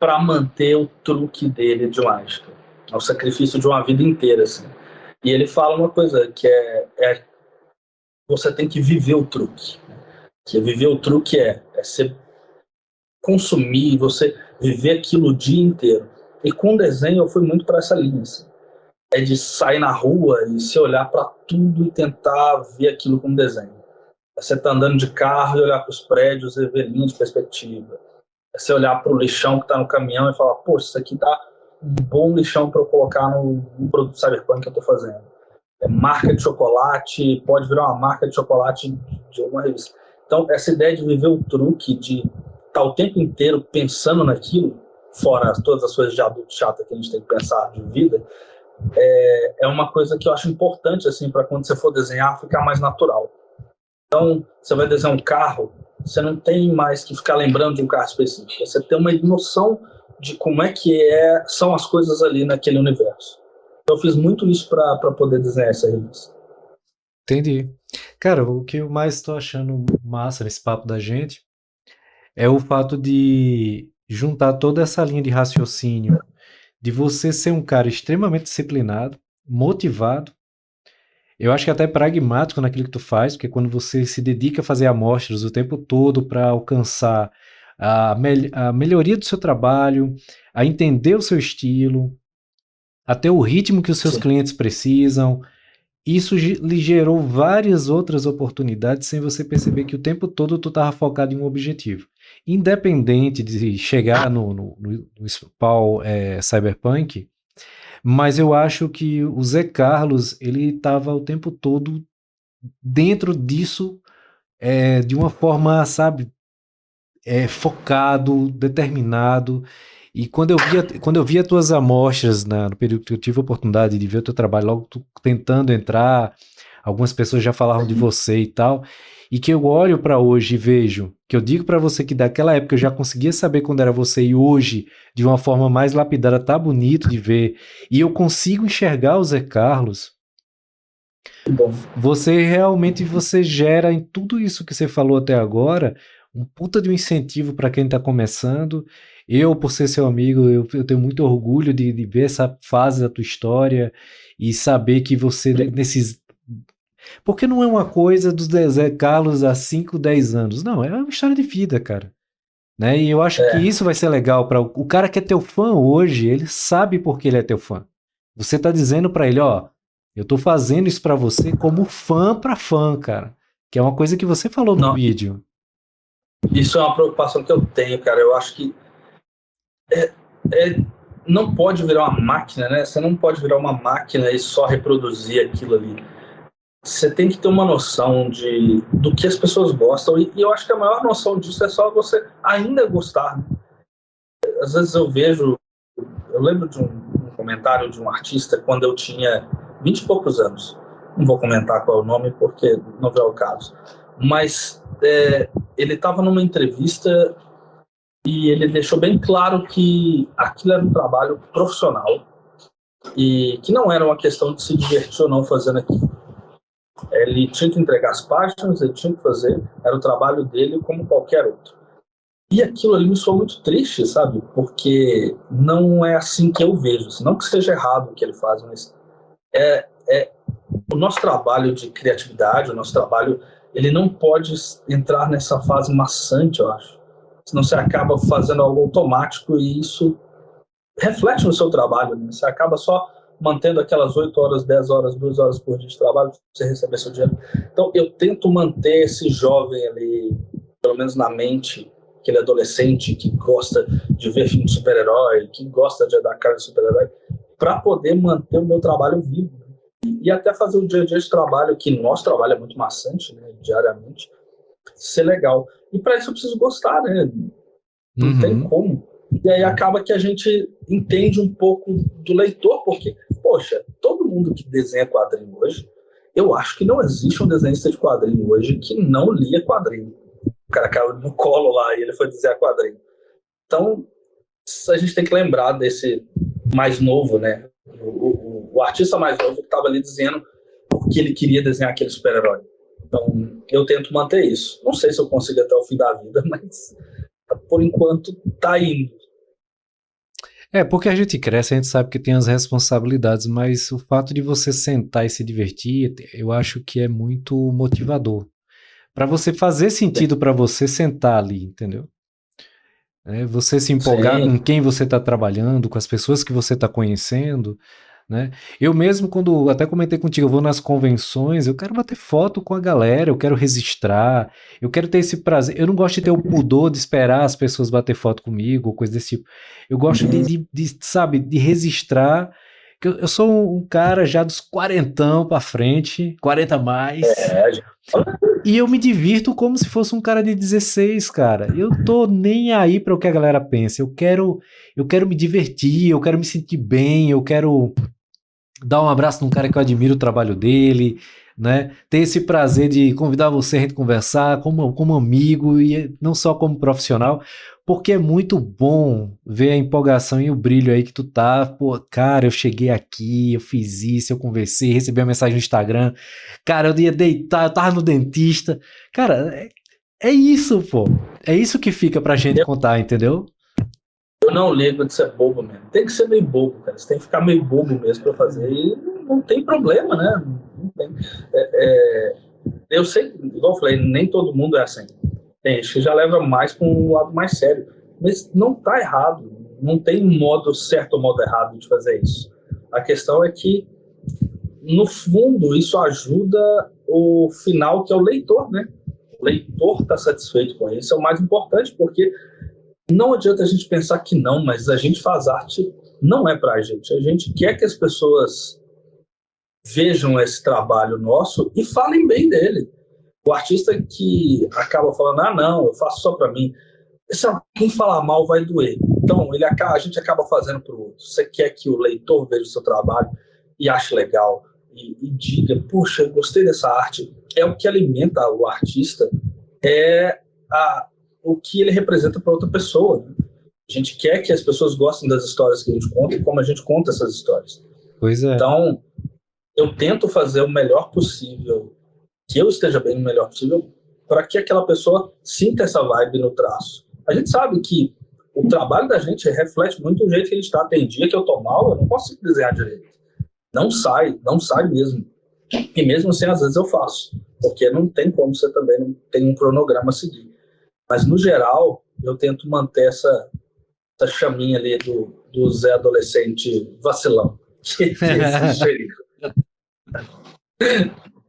para manter o truque dele de mágica. É o sacrifício de uma vida inteira, assim. E ele fala uma coisa que você tem que viver o truque. Que viver o truque é você consumir, você viver aquilo o dia inteiro. E com o desenho eu fui muito para essa linha, assim. É de sair na rua e se olhar para tudo e tentar ver aquilo como desenho. É você tá andando de carro e olhar para os prédios e ver linha de perspectiva. É você olhar para o lixão que está no caminhão e falar, poxa, isso aqui dá um bom lixão para eu colocar no produto cyberpunk que eu estou fazendo. É marca de chocolate, pode virar uma marca de chocolate de alguma revista. Então, essa ideia de viver o truque, de estar o tempo inteiro pensando naquilo, fora todas as coisas de adulto chata que a gente tem que pensar de vida, é uma coisa que eu acho importante, assim, para quando você for desenhar, ficar mais natural. Então, você vai desenhar um carro, você não tem mais que ficar lembrando de um carro específico. Você tem uma noção de como é que são as coisas ali naquele universo. Eu fiz muito isso para poder desenhar essa revista. Entendi. Cara, o que eu mais estou achando massa nesse papo da gente é o fato de juntar toda essa linha de raciocínio, de você ser um cara extremamente disciplinado, motivado, eu acho que até pragmático naquilo que tu faz, porque quando você se dedica a fazer amostras o tempo todo para alcançar a melhoria do seu trabalho, a entender o seu estilo, até o ritmo que os seus clientes precisam, isso lhe gerou várias outras oportunidades sem você perceber que o tempo todo tu estava focado em um objetivo. Independente de chegar no spawn cyberpunk, mas eu acho que o Zé Carlos, ele estava o tempo todo dentro disso de uma forma, sabe, focado, determinado. E quando eu via tuas amostras no período que eu tive a oportunidade de ver o teu trabalho, logo tu tentando entrar, algumas pessoas já falaram de você e tal, e que eu olho para hoje e vejo, que eu digo para você que daquela época eu já conseguia saber quando era você, e hoje, de uma forma mais lapidada, tá bonito de ver, e eu consigo enxergar o Zé Carlos. Você realmente gera em tudo isso que você falou até agora um puta de um incentivo para quem está começando. Eu, por ser seu amigo, eu tenho muito orgulho de ver essa fase da tua história e saber que você, nesses... Porque não é uma coisa do Zé Carlos há 5, 10 anos. Não, é uma história de vida, cara. Né? E eu acho que isso vai ser legal para o cara que é teu fã hoje, ele sabe por que ele é teu fã. Você tá dizendo para ele, ó, eu tô fazendo isso para você como fã para fã, cara. Que é uma coisa que você falou no vídeo. Isso é uma preocupação que eu tenho, cara. Eu acho que não pode virar uma máquina, né? Você não pode virar uma máquina e só reproduzir aquilo ali. Você tem que ter uma noção do que as pessoas gostam, e eu acho que a maior noção disso é só você ainda gostar. Às vezes eu lembro de um comentário de um artista quando eu tinha 20 e poucos anos. Não vou comentar qual é o nome porque não é o caso. Mas ele estava numa entrevista e ele deixou bem claro que aquilo era um trabalho profissional e que não era uma questão de se divertir ou não fazendo aquilo. Ele tinha que entregar as páginas, ele tinha que fazer, era o trabalho dele como qualquer outro. E aquilo ali me soou muito triste, sabe? Porque não é assim que eu vejo. Assim, não que seja errado o que ele faz, mas o nosso trabalho de criatividade, o nosso trabalho, ele não pode entrar nessa fase maçante, eu acho. Senão você acaba fazendo algo automático e isso reflete no seu trabalho, né? Você acaba só mantendo aquelas 8 horas, 10 horas, 2 horas por dia de trabalho para você receber seu dinheiro. Então, eu tento manter esse jovem ali, pelo menos na mente, aquele adolescente que gosta de ver filme de super-herói, que gosta de dar cara de super-herói, para poder manter o meu trabalho vivo. E até fazer o dia a dia de trabalho, que nosso trabalho é muito maçante, né, diariamente, ser legal. E para isso eu preciso gostar, né? Não tem como. E aí acaba que a gente entende um pouco do leitor, porque, poxa, todo mundo que desenha quadrinho hoje, eu acho que não existe um desenhista de quadrinho hoje que não lia quadrinho. O cara caiu no colo lá e ele foi desenhar quadrinho. Então, a gente tem que lembrar desse mais novo, né? O artista mais novo que estava ali dizendo porque ele queria desenhar aquele super-herói. Então, eu tento manter isso. Não sei se eu consigo até o fim da vida, mas por enquanto tá indo. Porque a gente cresce, a gente sabe que tem as responsabilidades, mas o fato de você sentar e se divertir, eu acho que é muito motivador. Para você fazer sentido para você sentar ali, entendeu? Você se empolgar com quem você está trabalhando, com as pessoas que você está conhecendo, né? Eu mesmo, quando até comentei contigo, eu vou nas convenções, eu quero bater foto com a galera, eu quero registrar, eu quero ter esse prazer. Eu não gosto de ter o pudor de esperar as pessoas bater foto comigo, coisa desse tipo. Eu gosto sabe, de registrar. Eu sou um cara já dos 40 para frente, 40 mais. E eu me divirto como se fosse um cara de 16, cara. Eu tô nem aí para o que a galera pensa. Eu quero me divertir, eu quero me sentir bem, eu quero dar um abraço num cara que eu admiro o trabalho dele, né? Ter esse prazer de convidar você a gente conversar como amigo e não só como profissional, porque é muito bom ver a empolgação e o brilho aí que tu tá. Pô, cara, eu cheguei aqui, eu fiz isso, eu conversei, recebi uma mensagem no Instagram, cara, eu ia deitar, eu tava no dentista. Cara, é isso, pô. É isso que fica pra gente contar, entendeu? Eu não ligo de ser bobo mesmo. Tem que ser meio bobo, cara. Você tem que ficar meio bobo mesmo pra fazer. E não tem problema, né? Não tem. Eu sei, igual eu falei, nem todo mundo é assim. Tem gente que já leva mais para um lado mais sério. Mas não tá errado. Não tem modo certo ou modo errado de fazer isso. A questão é que, no fundo, isso ajuda o final, que é o leitor, né? O leitor tá satisfeito com isso. É o mais importante, porque não adianta a gente pensar que não, mas a gente faz arte, não é pra gente. A gente quer que as pessoas vejam esse trabalho nosso e falem bem dele. O artista que acaba falando, não, eu faço só pra mim. Se alguém falar mal, vai doer. Então, a gente acaba fazendo pro outro. Você quer que o leitor veja o seu trabalho e ache legal e diga, puxa, eu gostei dessa arte. É o que alimenta o artista, o que ele representa para outra pessoa. Né? A gente quer que as pessoas gostem das histórias que a gente conta e como a gente conta essas histórias. Pois é. Então, eu tento fazer o melhor possível, que eu esteja bem no melhor possível, para que aquela pessoa sinta essa vibe no traço. A gente sabe que o trabalho da gente reflete muito o jeito que a gente está. Tem dia que eu tô mal, eu não consigo desenhar direito. Não sai mesmo. E mesmo assim, às vezes eu faço, porque não tem como, você também não tem um cronograma a seguir. Mas, no geral, eu tento manter essa chaminha ali do Zé adolescente vacilão.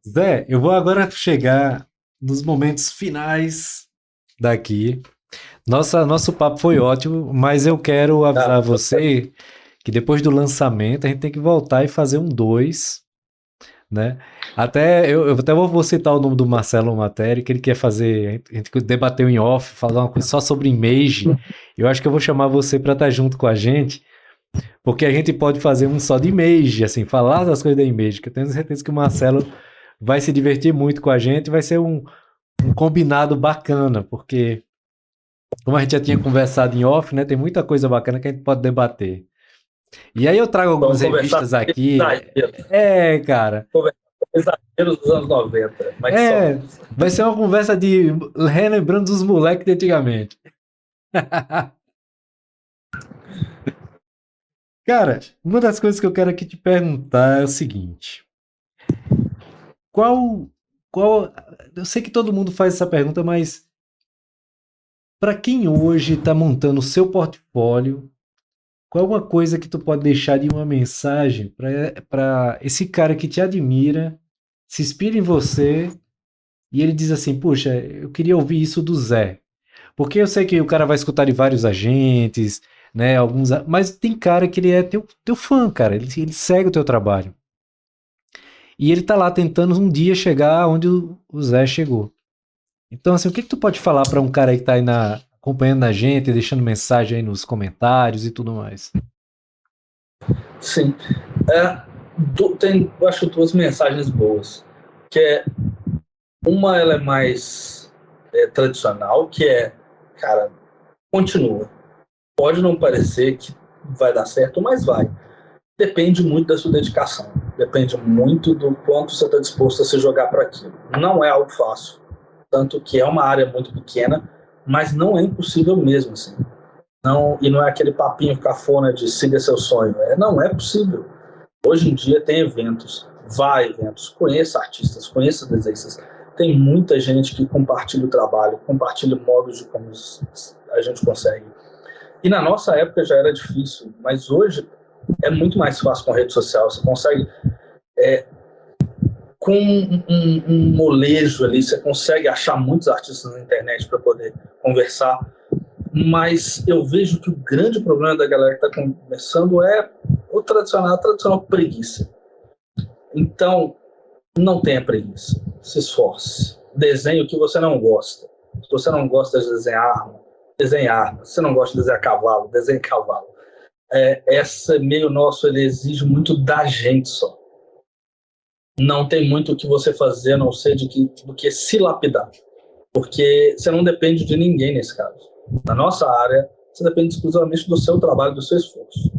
Zé, eu vou agora chegar nos momentos finais daqui. Nosso papo foi ótimo, mas eu quero avisar você que depois do lançamento a gente tem que voltar e fazer um 2, né? Eu até vou citar o nome do Marcelo Materi, que ele quer fazer, a gente debateu em off, falar uma coisa só sobre Image. Eu acho que eu vou chamar você para estar junto com a gente, Porque a gente pode fazer um só de Image, assim, falar das coisas da Image, que eu tenho certeza que o Marcelo vai se divertir muito com a gente, vai ser um combinado bacana, porque como a gente já tinha conversado em off, né, tem muita coisa bacana que a gente pode debater. E aí eu trago algumas revistas aqui. Cara. Exageros dos anos 90, mas só. Vai ser uma conversa de relembrando os moleques de antigamente. Cara, uma das coisas que eu quero aqui te perguntar é o seguinte. Eu sei que todo mundo faz essa pergunta, mas para quem hoje está montando o seu portfólio, qual é uma coisa que tu pode deixar de uma mensagem para esse cara que te admira, se inspira em você e ele diz assim, puxa, eu queria ouvir isso do Zé. Porque eu sei que o cara vai escutar de vários agentes, né, mas tem cara que ele é teu fã, cara, ele segue o teu trabalho. E ele tá lá tentando um dia chegar onde o Zé chegou. Então, assim, o que tu pode falar para um cara aí que tá aí acompanhando a gente, deixando mensagem aí nos comentários e tudo mais? Sim. Eu acho duas mensagens boas. Que é uma, ela é mais tradicional, que é, cara, continua. Pode não parecer que vai dar certo, mas vai. Depende muito da sua dedicação. Depende muito do quanto você está disposto a se jogar para aquilo. Não é algo fácil. Tanto que é uma área muito pequena, mas não é impossível mesmo, assim. E não é aquele papinho cafona de siga seu sonho. Não é possível. Hoje em dia tem eventos, vá a eventos, conheça artistas, conheça desenhistas. Tem muita gente que compartilha o trabalho, compartilha modos de como a gente consegue. E na nossa época já era difícil, mas hoje é muito mais fácil com a rede social. Você consegue, com um molejo ali, você consegue achar muitos artistas na internet para poder conversar. Mas eu vejo que o grande problema da galera que está começando é a tradicional preguiça. Então, não tenha preguiça. Se esforce. Desenhe o que você não gosta. Se você não gosta de desenhar arma, desenhe arma. Se você não gosta de desenhar cavalo, desenhe cavalo. Esse meio nosso, ele exige muito da gente só. Não tem muito o que você fazer, a não ser do que se lapidar. Porque você não depende de ninguém nesse caso. Na nossa área, você depende exclusivamente do seu trabalho, do seu esforço.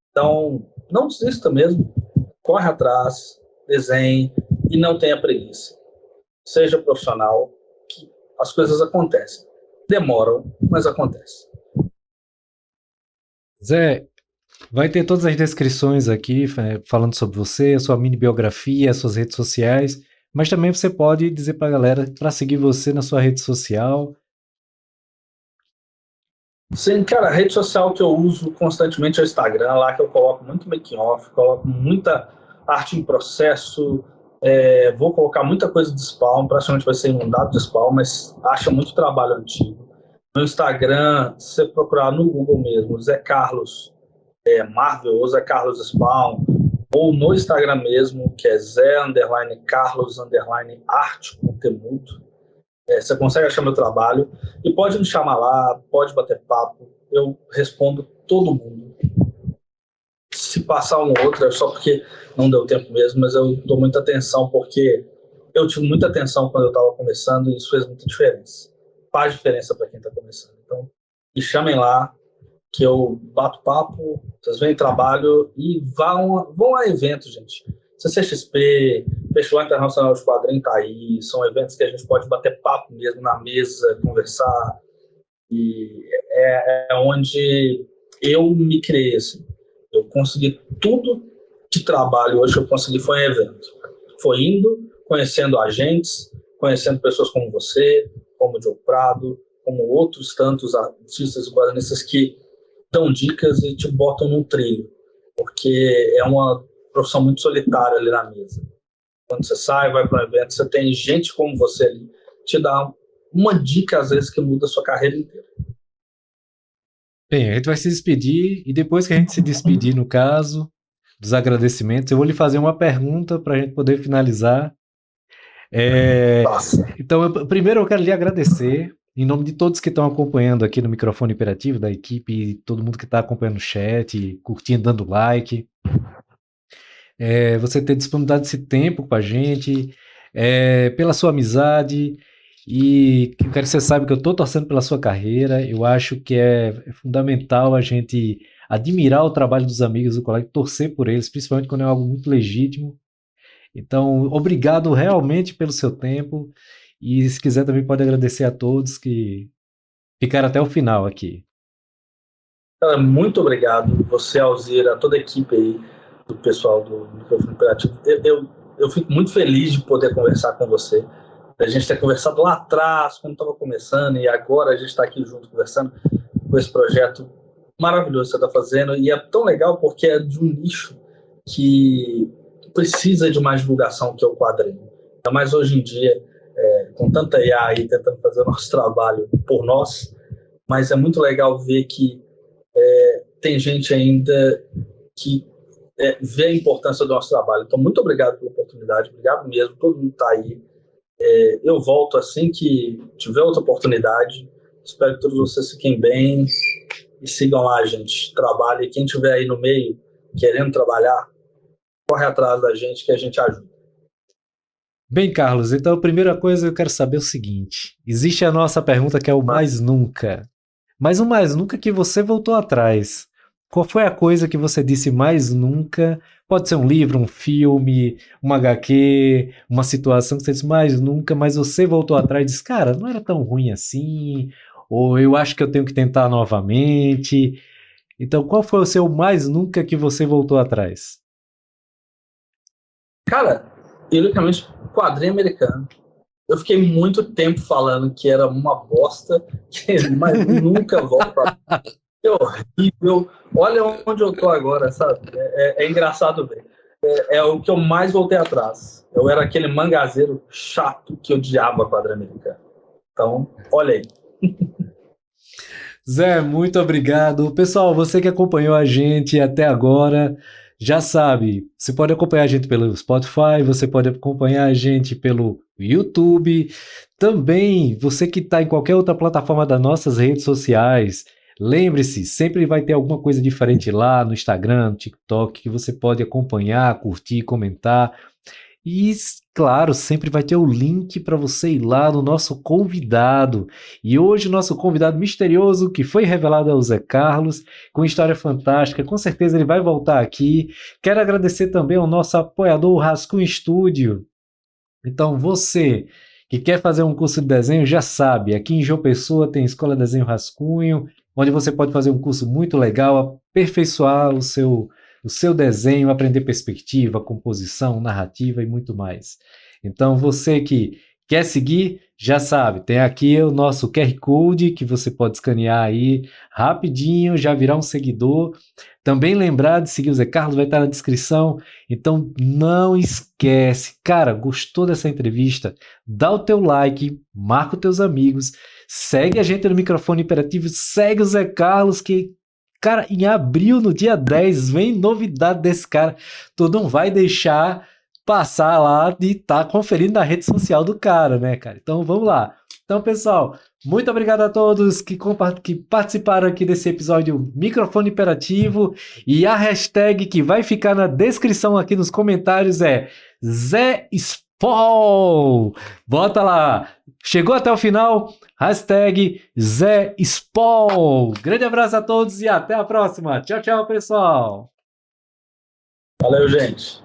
Então, não desista mesmo. Corre atrás, desenhe e não tenha preguiça. Seja profissional, que as coisas acontecem. Demoram, mas acontecem. Zé, vai ter todas as descrições aqui, falando sobre você, a sua mini biografia, as suas redes sociais, mas também você pode dizer para a galera para seguir você na sua rede social. Sim, cara, a rede social que eu uso constantemente é o Instagram, lá que eu coloco muito making-off, coloco muita arte em processo, vou colocar muita coisa de spawn, praticamente vai ser inundado de spawn, mas acha muito trabalho antigo. No Instagram, se você procurar no Google mesmo, Zé Carlos Marvel ou Zé Carlos Spawn, ou no Instagram mesmo, que é Zé_Carlos_Arte Conteúdo, você consegue achar meu trabalho e pode me chamar lá, pode bater papo, eu respondo todo mundo. Se passar um ou outro é só porque não deu tempo mesmo, mas eu dou muita atenção porque eu tive muita atenção quando eu estava começando e isso fez muita diferença. Faz diferença para quem está começando. Então, me chamem lá que eu bato papo, vocês veem trabalho e vão a eventos, gente. CCXP, Festival Internacional de Quadrinhos tá aí, são eventos que a gente pode bater papo mesmo na mesa, conversar, e é onde eu me criei, assim. Eu consegui tudo de trabalho hoje, eu consegui foi em evento. Foi indo, conhecendo agentes, conhecendo pessoas como você, como o Joe Prado, como outros tantos artistas e quadrinistas que dão dicas e te botam num trilho, porque é uma profissão muito solitária ali na mesa. Quando você sai, vai para um evento, você tem gente como você ali, te dá uma dica, às vezes, que muda a sua carreira inteira. Bem, a gente vai se despedir, e depois que a gente se despedir, no caso dos agradecimentos, eu vou lhe fazer uma pergunta para a gente poder finalizar. Então, primeiro eu quero lhe agradecer em nome de todos que estão acompanhando aqui no Microfone Imperativo, da equipe, todo mundo que está acompanhando o chat, curtindo, dando like, você ter disponibilidade desse tempo com a gente, pela sua amizade, e eu quero que você saiba que eu estou torcendo pela sua carreira. Eu acho que é fundamental a gente admirar o trabalho dos amigos do colégio, torcer por eles, principalmente quando é algo muito legítimo. Então, obrigado realmente pelo seu tempo, e se quiser também pode agradecer a todos que ficaram até o final aqui. Muito obrigado, você, Alzira, toda a equipe aí, do pessoal do Microfone Imperativo. Eu fico muito feliz de poder conversar com você, a gente ter conversado lá atrás, quando estava começando, e agora a gente está aqui junto conversando com esse projeto maravilhoso que você está fazendo, e é tão legal porque é de um nicho que precisa de mais divulgação, que é o quadrinho. Ainda mais hoje em dia, com tanta IA aí tentando fazer o nosso trabalho por nós, mas é muito legal ver que tem gente ainda que vê a importância do nosso trabalho. Então, muito obrigado pela oportunidade, obrigado mesmo, todo mundo está aí. Eu volto assim que tiver outra oportunidade. Espero que todos vocês fiquem bem e sigam lá, gente. Trabalhe. Quem estiver aí no meio querendo trabalhar, corre atrás da gente que a gente ajuda. Bem, Carlos, então a primeira coisa eu quero saber é o seguinte: existe a nossa pergunta que é o mais nunca. Mas o mais nunca que você voltou atrás. Qual foi a coisa que você disse mais nunca? Pode ser um livro, um filme, uma HQ, uma situação que você disse mais nunca, mas você voltou atrás e disse, cara, não era tão ruim assim, ou eu acho que eu tenho que tentar novamente. Então, qual foi o seu mais nunca que você voltou atrás? Cara, ironicamente, quadrinho americano. Eu fiquei muito tempo falando que era uma bosta, mas nunca volto pra... É horrível. Olha onde eu tô agora, sabe? É engraçado ver. É o que eu mais voltei atrás. Eu era aquele mangazeiro chato que odiava quadrinho americano. Então, olha aí. Zé, muito obrigado. Pessoal, você que acompanhou a gente até agora, já sabe, você pode acompanhar a gente pelo Spotify, você pode acompanhar a gente pelo YouTube. Também, você que está em qualquer outra plataforma das nossas redes sociais, lembre-se, sempre vai ter alguma coisa diferente lá no Instagram, no TikTok, que você pode acompanhar, curtir, comentar. E, claro, sempre vai ter o link para você ir lá no nosso convidado. E hoje o nosso convidado misterioso, que foi revelado é o Zé Carlos, com história fantástica. Com certeza ele vai voltar aqui. Quero agradecer também ao nosso apoiador, o Rascunho Studio. Então, você que quer fazer um curso de desenho, já sabe, aqui em João Pessoa tem Escola Desenho Rascunho, onde você pode fazer um curso muito legal, aperfeiçoar o seu desenho, aprender perspectiva, composição, narrativa e muito mais. Então, você que quer seguir, já sabe, tem aqui o nosso QR Code que você pode escanear aí rapidinho, já virar um seguidor. Também lembrar de seguir o Zé Carlos, vai estar na descrição. Então, não esquece. Cara, gostou dessa entrevista? Dá o teu like, marca os teus amigos, segue a gente no Microfone Imperativo, segue o Zé Carlos, que cara, em abril, no dia 10, vem novidade desse cara. Tu não vai deixar passar lá de estar conferindo na rede social do cara, né, cara? Então, vamos lá. Então, pessoal, muito obrigado a todos que participaram aqui desse episódio Microfone Imperativo. E a hashtag que vai ficar na descrição aqui nos comentários é Zé Spol. Bota lá. Chegou até o final? Hashtag Zé Spol. Grande abraço a todos e até a próxima. Tchau, tchau, pessoal. Valeu, gente.